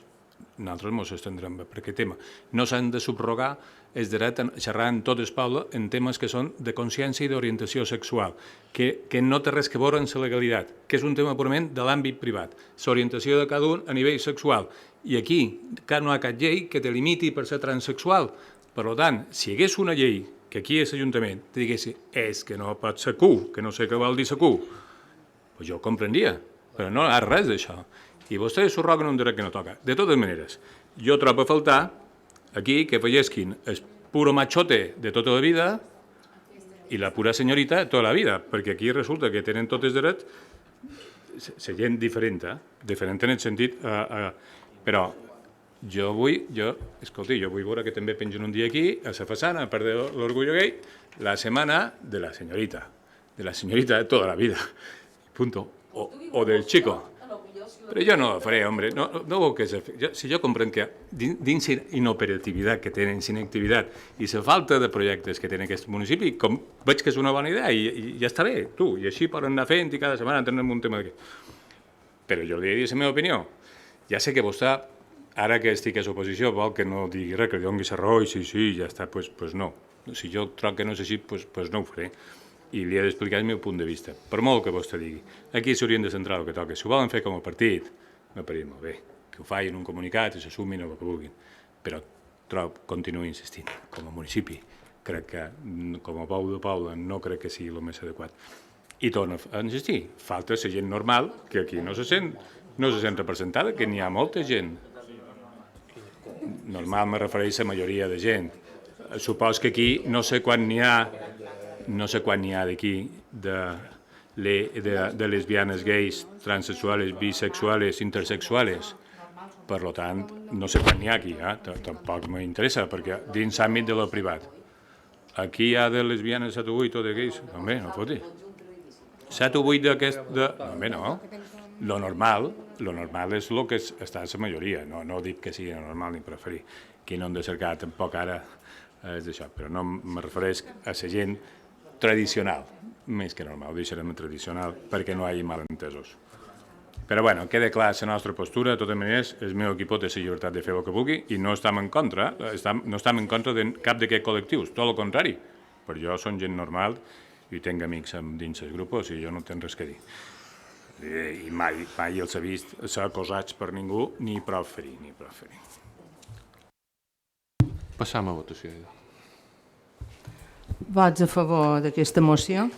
Speaker 6: nosaltres ens estendrem per aquest tema. No s'han de subrogar els drets a xerrar en tot el poble en temes que són de consciència i d'orientació sexual, que no té res que veure amb la legalitat, que és un tema purament de l'àmbit privat, l'orientació de cada un a nivell sexual. I aquí no hi ha cap llei que te limiti per ser transsexual. Per tant, si hi hagués una llei que aquí a l'Ajuntament te digués és que no pot ser Q, que no sé què vol dir ser Q, doncs jo ho comprendria, però no hi ha res d'això. I vostès s'ho un dret que no toca. De totes maneres, jo trobo a faltar aquí que afegisquin el puro machote de tota la vida i la pura senyorita de tota la vida, perquè aquí resulta que tenen tots els drets la gent diferent en el sentit, però jo vull veure que també pengen un dia aquí, a la façana, per l'orgullo gay, la setmana de la señorita de tota la vida, punto, o del chico. Però jo no ho faré, hombre, si jo comprenc que dins inoperativitat que tenen, inactivitat i la falta de projectes que tenen aquest municipi, com veig que és una bona idea i ja està bé, i així poden anar fent i cada setmana tenim un tema d'aquest. Però jo li he dit la meva opinió. Ja sé que vostè, ara que estic a l'oposició, vol que no digui res, que li doni la raó i sí, ja està, doncs no. Si jo trobo que no és així, doncs no ho faré. I li he d'explicar el meu punt de vista, per molt que vostè digui. Aquí s'haurien de centrar el que toca. Si ho volen fer com a partit, me pareix molt bé, que ho facin un comunicat i s'assumin el que vulguin. Però continuo insistint, com a municipi, crec que com a poble no crec que sigui el més adequat. I torno a insistir, falta la gent normal, que aquí no se sent representada, que n'hi ha molta gent. Normal me refereix a la majoria de gent. Supos que aquí no sé quan n'hi ha d'aquí de lesbianes, gais, transsexuales, bisexuales, intersexuales. Per tant, no sé quan n'hi ha aquí, tampoc m'interessa, perquè dins l'àmbit de lo privat. Aquí hi ha de lesbianes 7 o 8 o de gais, home, no foti. 7 o 8 d'aquest... Home, no. Lo normal és el que està a la majoria, no dic que sigui normal ni preferir. Aquí no hem de cercar tampoc ara és d'això, però no me refereix a la gent tradicional, més que normal, ho deixarem tradicional perquè no hi hagi malentesos. Però bueno, queda clar la nostra postura, de totes maneres, el meu equip té la llibertat de fer el que vulgui i no estem en contra, no estem en contra de cap d'aquests col·lectius, tot el contrari. Per jo són gent normal i tinc amics dins els grups i jo no tinc res que dir. I mai els he vist ser acosats per ningú ni prou ferir.
Speaker 1: Passam a votació.
Speaker 2: Vots a favor d'aquesta moció?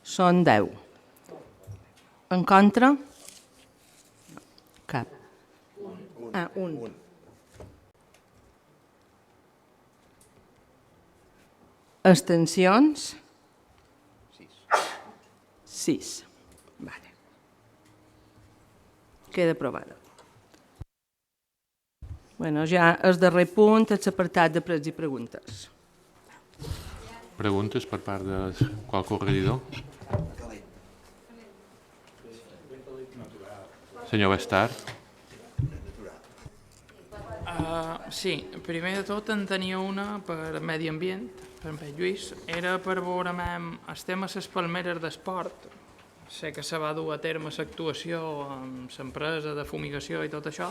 Speaker 2: Són 10. En contra? Cap. Un. Abstencions? 6. Vale. Queda aprovada. Bueno, ja el darrer punt és l'apartat de pregs i preguntes.
Speaker 1: Preguntes per part de qualsevol regidor? Senyor Bestart.
Speaker 5: Sí, primer de tot en tenia una per medi ambient, per en Pere Lluís. Era per veure el tema de les palmeres d'esport. Sé que se va dur a terme l'actuació amb l'empresa de fumigació i tot això,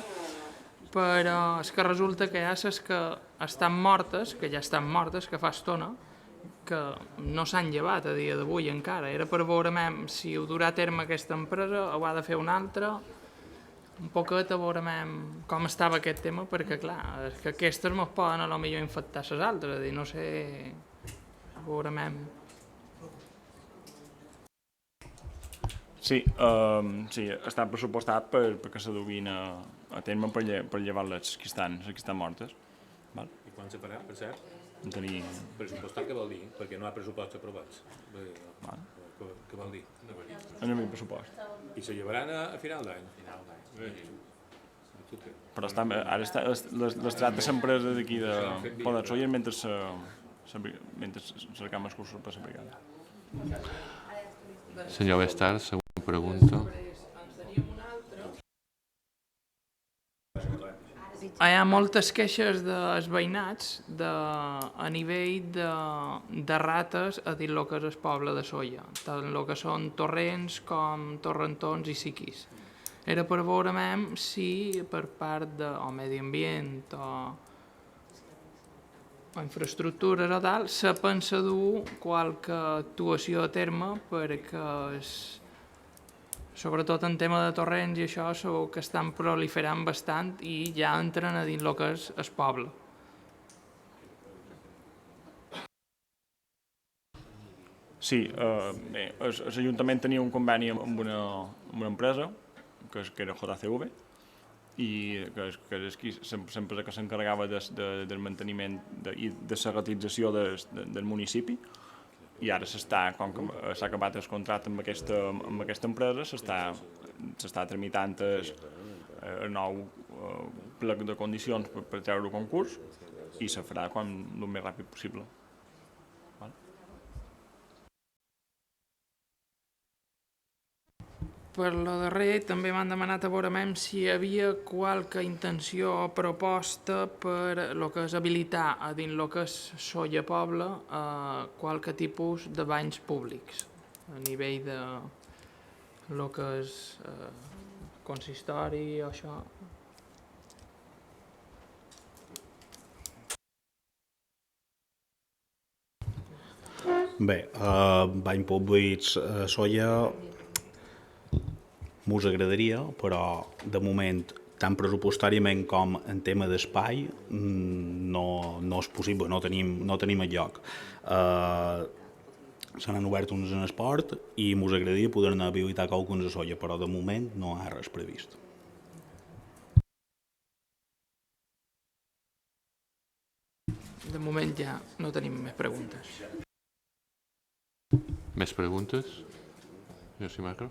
Speaker 5: però és que resulta que hi ha les que estan mortes, que ja estan mortes, que fa estona, que no s'han llevat a dia d'avui encara. Era per veure si ho durà a terme aquesta empresa o ha de fer una altra, un poquet a veure com estava aquest tema, perquè clar, és que aquestes mos poden a lo millor infectar les altres, i no sé, a veure
Speaker 8: Sí, sí, està pressupostat perquè se duguin a terme per llevar les que estan mortes. Val?
Speaker 6: I quan se farà, per cert?
Speaker 8: Tenir...
Speaker 6: Pressupostat què vol dir? Perquè no hi ha pressuposts aprovats.
Speaker 8: Val.
Speaker 6: Què vol dir?
Speaker 8: No hi ha pressupost.
Speaker 6: I se llevaran a final d'any?
Speaker 8: Però ara les tracta l'empresa d'aquí de Podasolla mentre cercam els cursos per la brigada.
Speaker 1: Senyor Bestar, següent pregunta.
Speaker 5: Hi ha moltes queixes dels veïnats a nivell de rates a dins el que és el poble de Solla, tant el que són torrents com torrentons i siquis. Era per veure si per part de medi ambient o infraestructures o tal, se pensa dur qualque actuació a terme perquè sobretot en tema de torrents i això segur que estan proliferant bastant i ja entren a dins el que és el poble.
Speaker 8: Sí, bé, l'Ajuntament tenia un conveni amb una empresa, que era JCV, i que és l'empresa que s'encarregava del manteniment i de la ratització del municipi, i ara com que s'ha acabat el contracte amb aquesta empresa, s'està tramitant el nou plec de condicions per treure el concurs i se farà el més ràpid possible.
Speaker 5: Per lo darrer també m'han demanat a veure si hi havia qualque intenció o proposta per el que és habilitar a dins el que és Solla Poble qualque tipus de banys públics a nivell de el que és consistori o això.
Speaker 9: Bé, bany públics a Solla m'us agradaria, però de moment, tant pressupostàriament com en tema d'espai, no és possible, no tenim el lloc. Se n'han obert uns en esport i m'us agradaria poder-ne habilitar qualcuns a Solla, però de moment no hi ha res previst.
Speaker 5: De moment ja no tenim més preguntes.
Speaker 1: Més preguntes? Senyor Simacro?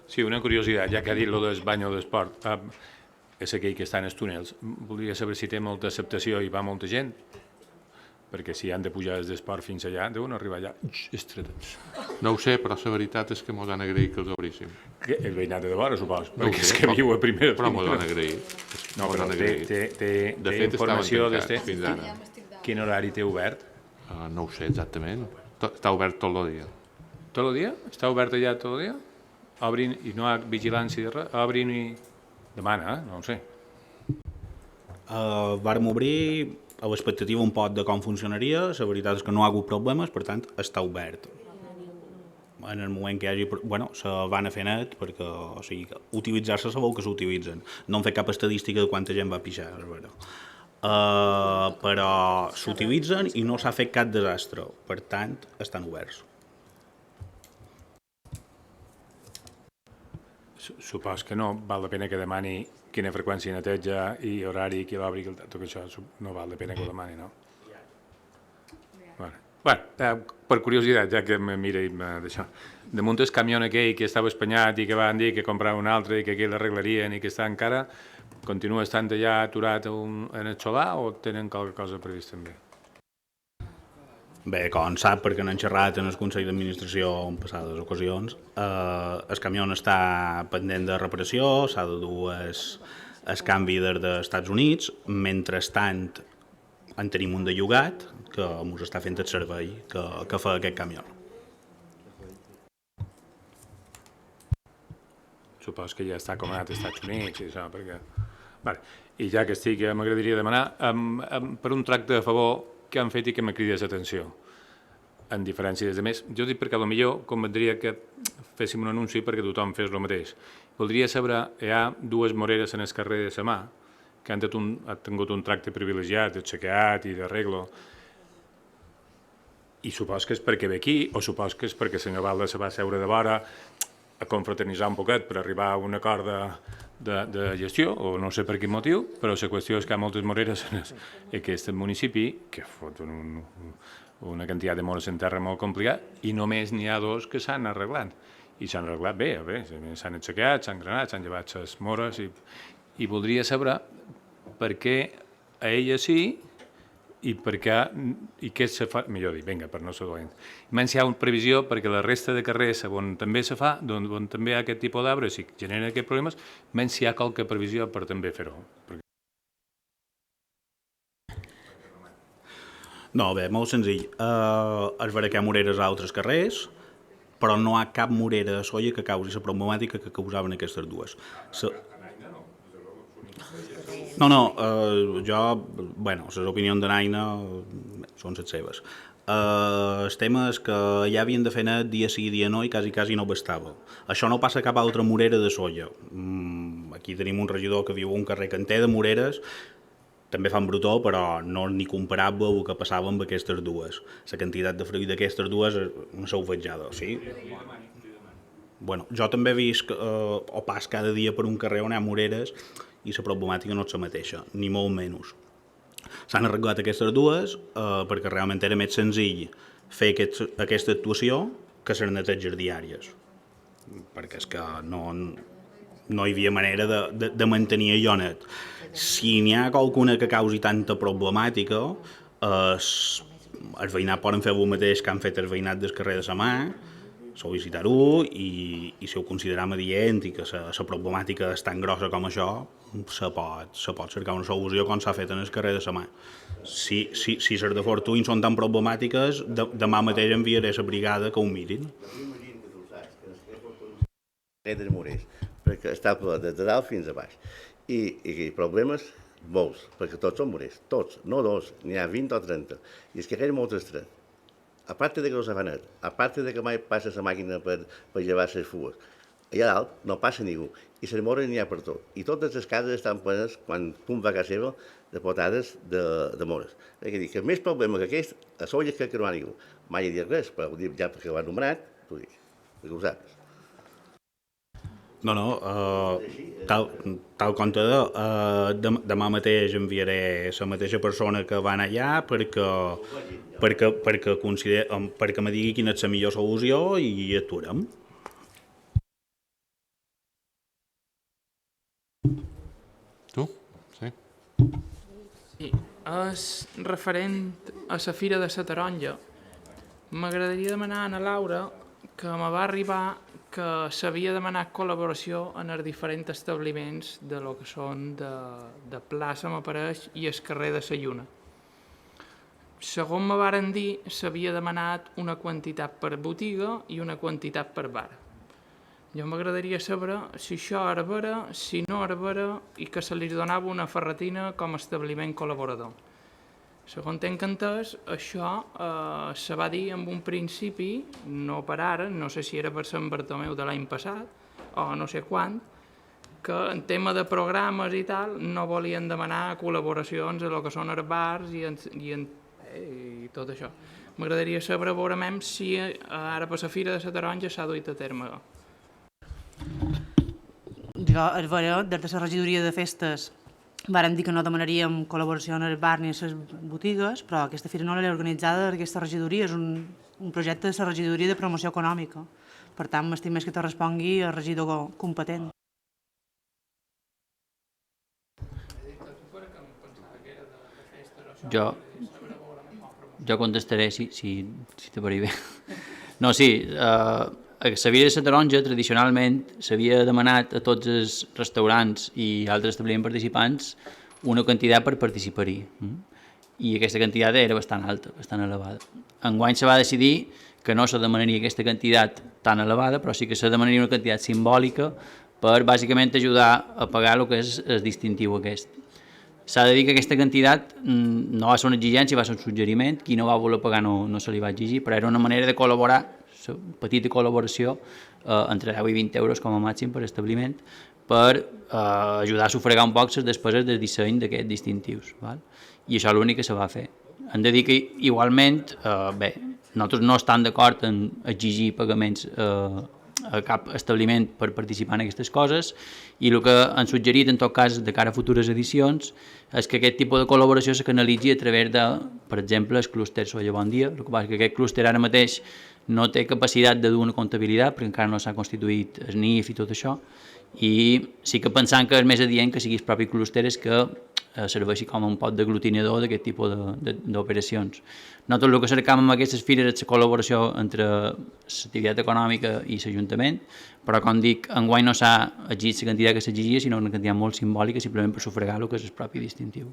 Speaker 6: Sí, una curiositat, ja que ha dit lo del bany o d'esport, és aquell que està en els túnels. Voldria saber si té molta acceptació i va molta gent, perquè si han de pujar des d'esport fins allà, deuen arribar allà estretats.
Speaker 1: No ho sé, però la veritat és que mos han agraït que els obríssim.
Speaker 6: El veïnat de vora, supos,
Speaker 1: No ho
Speaker 6: perquè
Speaker 1: sé,
Speaker 6: és que viu a primera.
Speaker 1: Però mos han agraït.
Speaker 6: No, però té informació
Speaker 1: fins ara.
Speaker 6: Quin horari té obert?
Speaker 1: No ho sé exactament. Està obert tot el dia.
Speaker 6: Tot el dia? Està obert allà tot el dia? Obrin i no hi ha vigilància de res? Obrin i... Demana, no ho sé.
Speaker 9: Vàrem obrir a l'expectativa un pot de com funcionaria, la veritat és que no hi ha hagut problemes, per tant, està obert. En el moment que hi hagi... Bueno, se van a fer net, perquè, o sigui, utilitzar-se se vol que s'utilitzen. No hem fet cap estadística de quanta gent va pixar, és veritat. Però s'utilitzen i no s'ha fet cap desastre, per tant, estan oberts.
Speaker 6: Supos que no val la pena que demani quina freqüència neteja i horari, qui l'obri, tot això no val la pena que ho demani, no? Bueno, per curiositat, ja que me mira d'això. Damunt el camió aquell que estava espanyat i que van dir que comprava un altre i que aquell l'arreglarien i que està encara, continua estant allà aturat en el solar o tenen qualque cosa previst també?
Speaker 9: Bé, com sap, perquè n'han xerrat en el Consell d'Administració en passades ocasions, el camió està pendent de reparació, s'ha de dur el canvi des dels Estats Units, mentrestant en tenim un de llogat que ens està fent el servei que fa aquest camió.
Speaker 6: Supos que ja està comanat als Estats Units i això, perquè... Vale. I ja que estic, m'agradaria demanar per un tracte a favor que han fet i que m'ha cridat l'atenció. En diferència dels altres, jo dic perquè potser convendria que féssim un anunci perquè tothom fes el mateix. Voldria saber, hi ha dues moreres en el carrer de Samà que han tingut un tracte privilegiat, de xequeat i d'arreglo, i supos que és perquè ve aquí, o supos que és perquè el senyor Balda se va seure de vora a confraternitzar un poquet per arribar a un acord de gestió, o no sé per quin motiu, però la qüestió és que hi ha moltes moreres en aquest municipi que foten una quantitat de mores en terra molt complicat i només n'hi ha dos que s'han arreglat. I s'han arreglat bé, s'han aixecat, s'han granat, s'han llevat les mores i voldria saber per què a ella sí i per què, i què se fa, millor dir, vinga, per no ser dolent. Menys hi ha una previsió perquè la resta de carrers on també se fa, on també hi ha aquest tipus d'arbres i generen aquests problemes, menys hi ha qualque previsió per també fer-ho.
Speaker 9: No, bé, molt senzill. Es veurà que hi ha moreres a altres carrers, però no hi ha cap morera a Sóller que causi la problemàtica que causaven aquestes dues. Les opinions de Naina són les seves. El tema és que ja havien de fer net dia sí, dia no, i quasi no bastava. Això no passa a cap altra morera de Sóller. Aquí tenim un regidor que viu a un carrer canter de moreres, també fan brutó, però no ni comparable el que passava amb aquestes dues. La quantitat de fruit d'aquestes dues és una saufetjada, sí? Bueno, jo també he vist o pas cada dia per un carrer on hi ha moreres i la problemàtica no és la mateixa, ni molt menys. S'han arreglat aquestes dues perquè realment era més senzill fer aquesta actuació que les neteges diàries, perquè és que no hi havia manera de mantenir allò net. Si n'hi ha qualcuna que causi tanta problemàtica, els veïnats poden fer el mateix que han fet els veïnats del carrer de Samà, sol·licitar-ho i si ho consideram adient i que la problemàtica és tan grossa com això, se pot cercar una solució com s'ha fet en el carrer de Samà. Si les de Fortuny són tan problemàtiques, demà mateix enviaré la brigada que ho mirin.
Speaker 10: Dels morers, perquè està des de dalt fins a baix. I problemes molts, perquè tots són morers, tots, no dos, n'hi ha 20 o 30. I és que és molt estret. A part de que no se fa net, a part de que mai passa la màquina per llevar les fues, allà dalt no passa ningú, i les mores n'hi ha per tot. I totes les cases estan plenes, quan punt va a casa seva, de potades de mores. És a dir, que més problema que aquest, a Sóller crec que no hi ha ningú. Mai he dit res, però ho dic ja perquè ho ha anomenat, t'ho dic, perquè ho saps.
Speaker 9: No, tal com te demà mateix enviaré la mateixa persona que va anar allà perquè me digui quina és la millor solució i actuarem.
Speaker 1: Tu? Sí.
Speaker 5: Sí, és referent a la Fira de la Taronja. M'agradaria demanar a la Laura que me va arribar que s'havia demanat col·laboració en els diferents establiments de lo que són de plaça, m'apareix, i el carrer de la Lluna. Segons me varen dir, s'havia demanat una quantitat per botiga i una quantitat per bar. Jo m'agradaria saber si això era vera, si no era vera, i que se li donava una ferretina com a establiment col·laborador. Segons tenc entès, això se va dir en un principi, no per ara, no sé si era per Sant Bartomeu de l'any passat o no sé quan, que en tema de programes i tal no volien demanar col·laboracions a lo que són els bars i tot això. M'agradaria saber veurement si ara per la Fira de la Taronja s'ha duit a terme.
Speaker 11: Jo, a veure, des de la regidoria de festes vàrem dir que no demanaríem col·laboració en el bar ni en les botigues, però aquesta fira no l'he organitzada d'aquesta regidoria, és un projecte de la regidoria de promoció econòmica. Per tant, m'estic més que te respongui el regidor competent.
Speaker 7: Jo contestaré si te pari bé. No, sí, a la Via de la Taronja tradicionalment s'havia demanat a tots els restaurants i altres establiments participants una quantitat per participar-hi. I aquesta quantitat era bastant alta, bastant elevada. Enguany se va decidir que no se demanaria aquesta quantitat tan elevada, però sí que se demanaria una quantitat simbòlica per bàsicament ajudar a pagar el que és el distintiu aquest. S'ha de dir que aquesta quantitat no va ser una exigència, va ser un suggeriment, qui no va voler pagar no se li va exigir, però era una manera de col·laborar, petita col·laboració, entre 10 i 20 euros com a màxim per establiment, per ajudar a sufragar un poc les despeses del disseny d'aquests distintius. I això és l'únic que se va fer. Hem de dir que igualment, bé, nosaltres no estem d'acord en exigir pagaments a cap establiment per participar en aquestes coses i el que han suggerit en tot cas de cara a futures edicions és que aquest tipus de col·laboració se canalitzi a través de, per exemple, el clúster Solla Bon Dia. El que passa és que aquest clúster ara mateix no té capacitat de dur una comptabilitat perquè encara no s'ha constituït el NIF i tot això, i sí que pensant que és més adient que sigui el propi clúster és que serveixi com un pot d'aglutinador d'aquest tipus d'operacions. Nosaltres el que cercam amb aquestes fires és la col·laboració entre l'activitat econòmica i l'Ajuntament, però com dic, enguany no s'ha exigit la quantitat que s'exigia, sinó una quantitat molt simbòlica simplement per sufragar el que és el propi distintiu.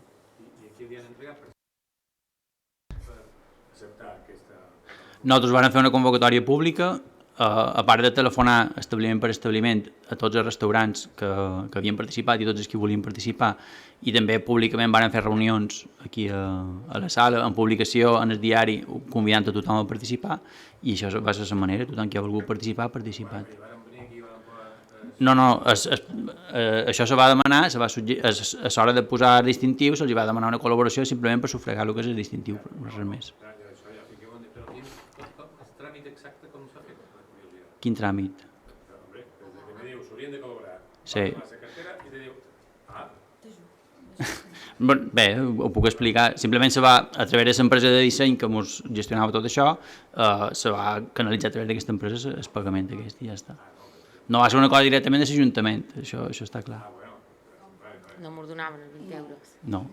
Speaker 7: Nosaltres vam fer una convocatòria pública, a part de telefonar establiment per establiment a tots els restaurants que havien participat i tots els que volien participar, i també públicament van fer reunions aquí a la sala, en publicació, en el diari, convidant a tothom a participar, i això va ser la manera, tothom que ha volgut participar ha participat. No, això se va demanar, a l'hora de posar distintius se'ls va demanar una col·laboració simplement per sufragar el que és el distintiu, res més. Quin tràmit? Sí. Bé, ho puc explicar. Simplement se va, a través de l'empresa de disseny que ens gestionava tot això, se va canalitzar a través d'aquesta empresa el pagament aquest i ja està. No va ser una cosa directament de l'Ajuntament, això està clar.
Speaker 12: No m'ho donaven els 20 euros.
Speaker 7: No.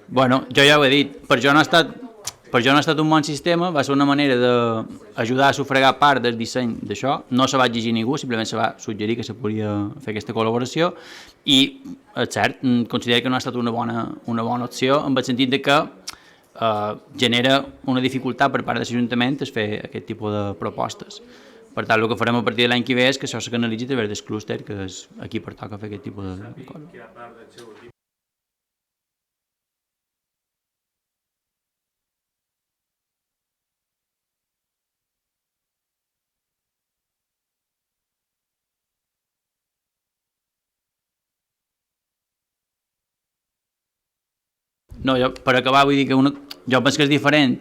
Speaker 7: Bueno, jo ja ho he dit, per jo no ha estat un bon sistema, va ser una manera d'ajudar a sufragar part del disseny d'això, no se va exigir ningú, simplement se va suggerir que se podia fer aquesta col·laboració i, és cert, considero que no ha estat una bona opció en el sentit que genera una dificultat per part de l'Ajuntament és fer aquest tipus de propostes. Per tant, el que farem a partir de l'any que ve és que això se canalitzi a través del clúster, que és aquí pertoca fer aquest tipus de coses. No, per acabar vull dir que jo penso que és diferent,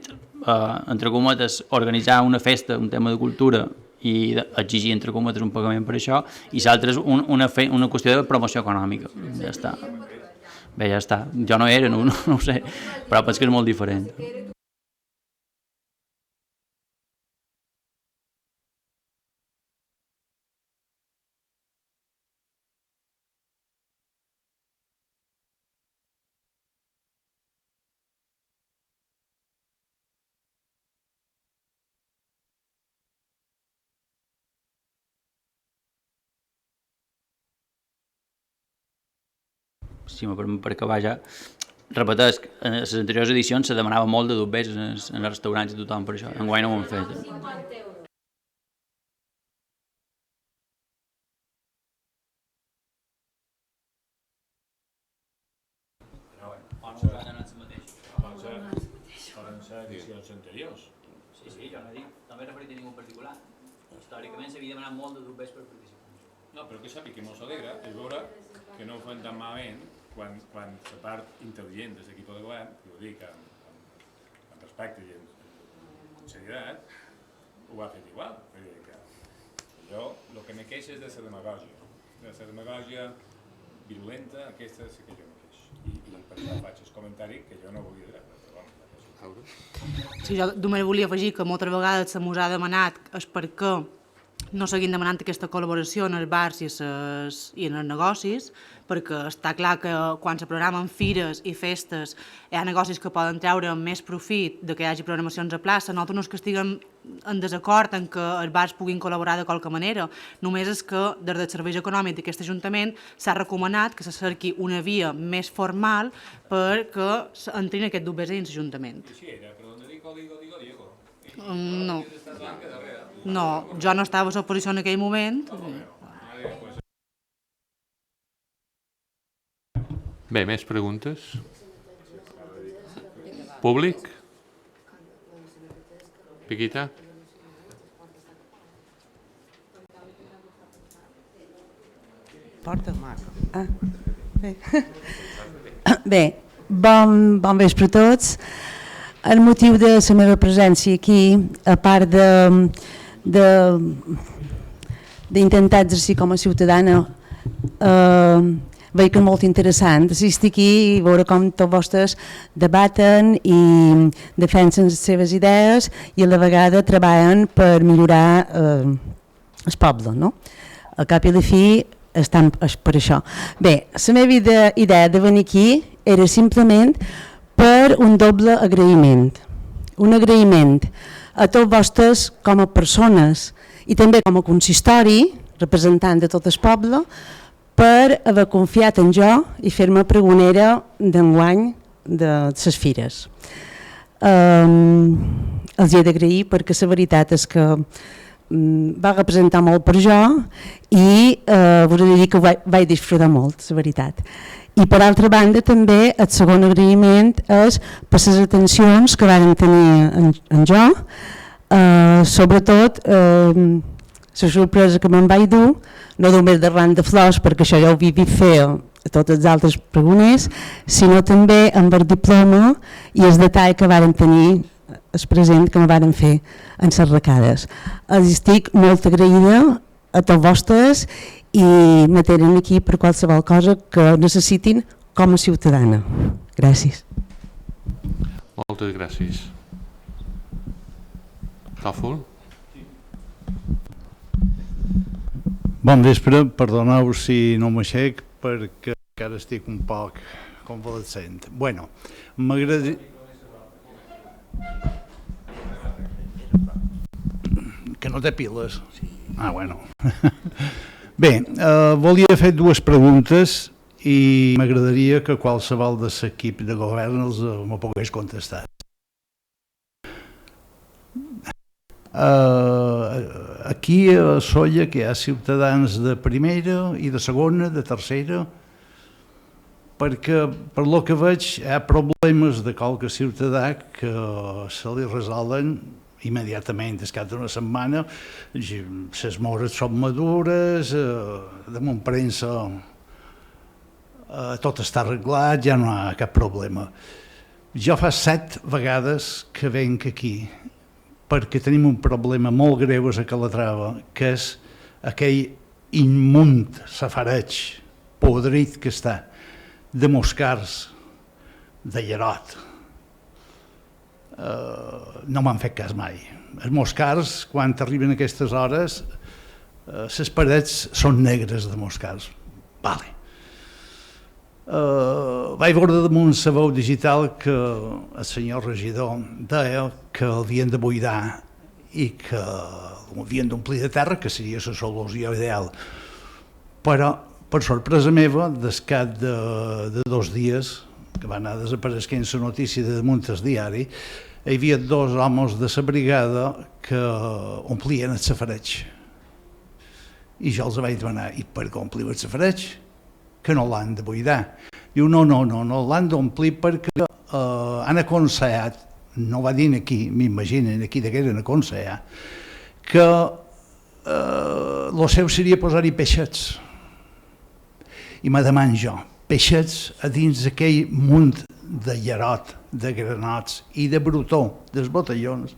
Speaker 7: entre cometes, organitzar una festa, un tema de cultura i exigir, entre cometes, un pagament per això, i l'altre és una qüestió de promoció econòmica. Ja està. Bé, ja està. Jo no era, no ho sé, però penso que és molt diferent. Sí, per acabar ja, repeteix, en les anteriors edicions se demanava molt de dobbers en els restaurants i tothom per això, enguany no ho hem fet.
Speaker 6: Poden ser edicions anteriors.
Speaker 7: Sí, jo no dic, no m'he referit a ningú particular. Històricament s'havia demanat molt de dobbers per participar.
Speaker 6: No, però que sàpiga que molt s'alegra és veure que no ho fan tan malament quan la part intel·ligent de l'equip de govern, que ho dic amb respecte i amb serietat, ho ha fet igual. Jo el que me queixo és de la demagògia virulenta, aquesta sí que jo me queixo. I per això faig el comentari que jo no volia dir.
Speaker 11: Sí, jo només volia afegir que moltes vegades se mos ha demanat és perquè no seguim demanant aquesta col·laboració en els bars i en els negocis, perquè està clar que quan se programen fires i festes hi ha negocis que poden treure més profit de que hi hagi programacions a plaça. Nosaltres no és que estiguem en desacord en que els bars puguin col·laborar de qualque manera, només és que des del Servei Econòmic d'aquest Ajuntament s'ha recomanat que se cerqui una via més formal perquè entrin aquests dos veïns a l'Ajuntament. No. No, jo no estava a l'oposició en aquell moment.
Speaker 1: Bé, més preguntes? Públic? Piquita?
Speaker 13: Porta, Marc. Bé. Bé, bon vespre a tots. El motiu de la meva presència aquí, a part d'intentar exercir com a ciutadana, veig que és molt interessant assistir aquí i veure com tots vostres debaten i defensen les seves idees i a la vegada treballen per millorar el poble, no? Al cap i a la fi estan per això. Bé, la meva idea de venir aquí era simplement per un doble agraïment. Un agraïment a tots vostres com a persones i també com a consistori, representant de tot el poble, per haver confiat en jo i fer-me pregonera d'enguany de les fires. Els he d'agrair perquè la veritat és que va representar molt per jo i us he de dir que vaig disfrutar molt, la veritat. I per altra banda també el segon agraïment és per les atencions que van tenir en jo, sobretot la sorpresa que me'n vaig dur, no només d'arran de flors, perquè això ja ho havia vist fer a tots els altres pregoners, sinó també amb el diploma i el detall que varen tenir el present que me varen fer en les recades. Els estic molt agraïda a tots vostres i me tenen aquí per qualsevol cosa que necessitin com a ciutadana. Gràcies.
Speaker 1: Moltes gràcies. Tòfol?
Speaker 14: Bon vespre, perdoneu si no m'aixec perquè encara estic un poc convalescent. Bueno, m'agradaria... Que no té piles? Ah, bueno. Bé, volia fer dues preguntes i m'agradaria que qualsevol de l'equip de govern m'ho pogués contestar. Aquí a Sóller que hi ha ciutadans de primera i de segona, de tercera, perquè per lo que veig hi ha problemes de qualque ciutadà que se li resolen immediatament, des cap d'una setmana, les mores són madures, damunt premsa tot està arreglat, ja no hi ha cap problema. Jo fa 7 vegades que venc aquí, perquè tenim un problema molt greu a Calatrava, que és aquell immund safareig podrit que està, de moscars, de llerot. No m'han fet cas mai. Els moscars, quan arriben a aquestes hores, les parets són negres de moscars. Vale. Vaig veure damunt la veu digital que el senyor regidor deia que l'havien de buidar i que l'havien d'omplir de terra, que seria la solució ideal. Però, per sorpresa meva, des cap de 2 dies, que va anar desapareixent la notícia de damunt el diari, hi havia 2 homes de la brigada que omplien el safareig. I jo els vaig demanar, i per què ompliu el safareig? Que no l'han de buidar. Diu, no, l'han d'omplir perquè han aconsellat, no va dir aquí, m'imaginen aquí que eren aconsellat, que el seu seria posar-hi peixets. I me deman jo, peixets a dins d'aquell munt de llerot, de granots i de brutó, dels botellons.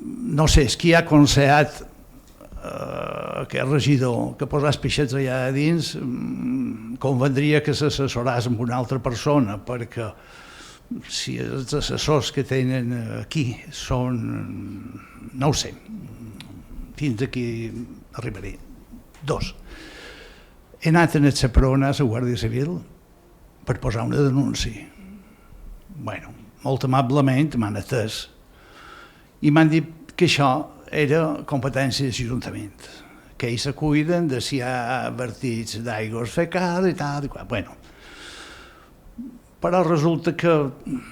Speaker 14: No sé, és qui ha aconsellat aquest regidor que posàs peixets allà dins, convendria que s'assessoràs amb una altra persona, perquè si els assessors que tenen aquí són, no ho sé, fins aquí arribaré. 2. He anat a Seprona, a la Guàrdia Civil, per posar una denúncia. Bueno, molt amablement m'han atès i m'han dit que això era competència de l'Ajuntament, que ells se cuiden de si hi ha vertits d'aigües fecals i tal. Bueno, però resulta que,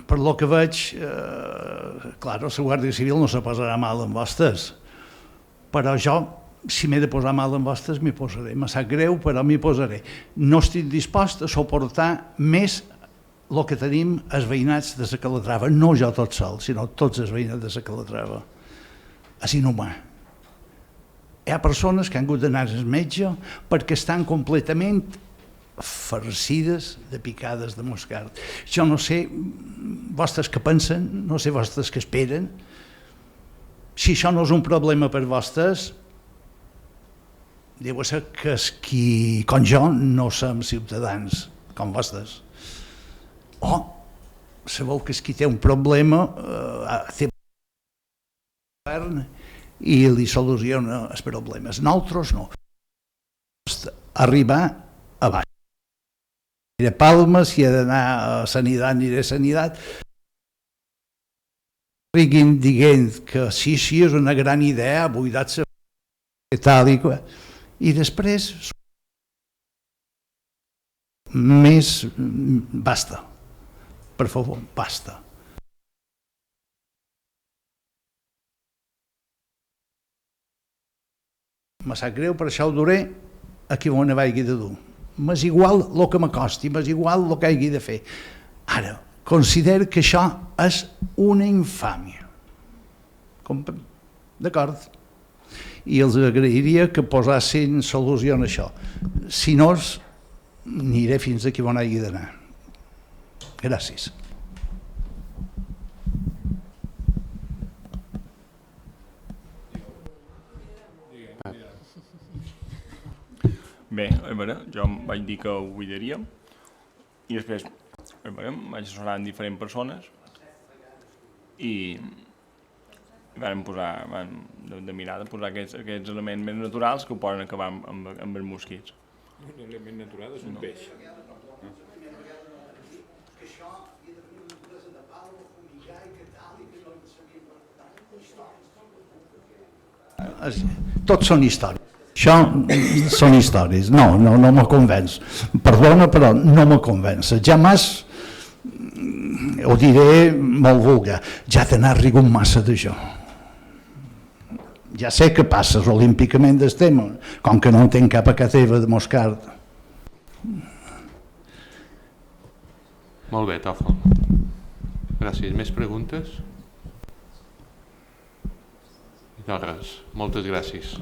Speaker 14: per lo que veig, clar, la Guàrdia Civil no se posarà mal amb vostès, però jo, si m'he de posar mal amb vostès, m'hi posaré. Me sap greu, però m'hi posaré. No estic dispost a suportar més el que tenim els veïnats de la Calatrava, no jo tot sol, sinó tots els veïnats de la Calatrava. És inhumà. Hi ha persones que han hagut d'anar al metge perquè estan completament farcides de picades de moscard. Jo no sé vostres que pensen, no sé vostres que esperen. Si això no és un problema per vostres, deu ser que és qui, com jo, no som ciutadans com vostres. O sabeu que és qui té un problema, té un govern i li soluciona els problemes. Nosaltres no. Arribar a baix. Aniré a Palma, si he d'anar a Sanitat, aniré a Sanitat. Riguin dient que sí, és una gran idea, buidar-se i tal i qual. I després més basta. Per favor, basta. Me sap greu, per això ho duré a qui on vagi de dur. M'és igual el que m'acosti, m'és igual el que hagi de fer. Ara, considero que això és una infàmia. D'acord? I els agrairia que posassin solució a això. Si no, aniré fins aquí on hagi d'anar. Gràcies.
Speaker 8: Bé, a veure, jo vaig dir que ho buidaríem i després vaig assessorar amb diferents persones i vam posar, de mirar de posar aquests elements més naturals que ho poden acabar amb els mosquits.
Speaker 6: Un element natural és un peix.
Speaker 14: Tot són històries. Això són històries. No me convenç. Perdona, però no me convenç. Jamás, ho diré molt vulgar, ja te n'ha rigut massa d'això. Ja sé que passes olímpicament del tema, com que no en tenc cap a casa teva de moscard.
Speaker 1: Molt bé, Tòfol. Gràcies. Més preguntes? No, res. Moltes gràcies.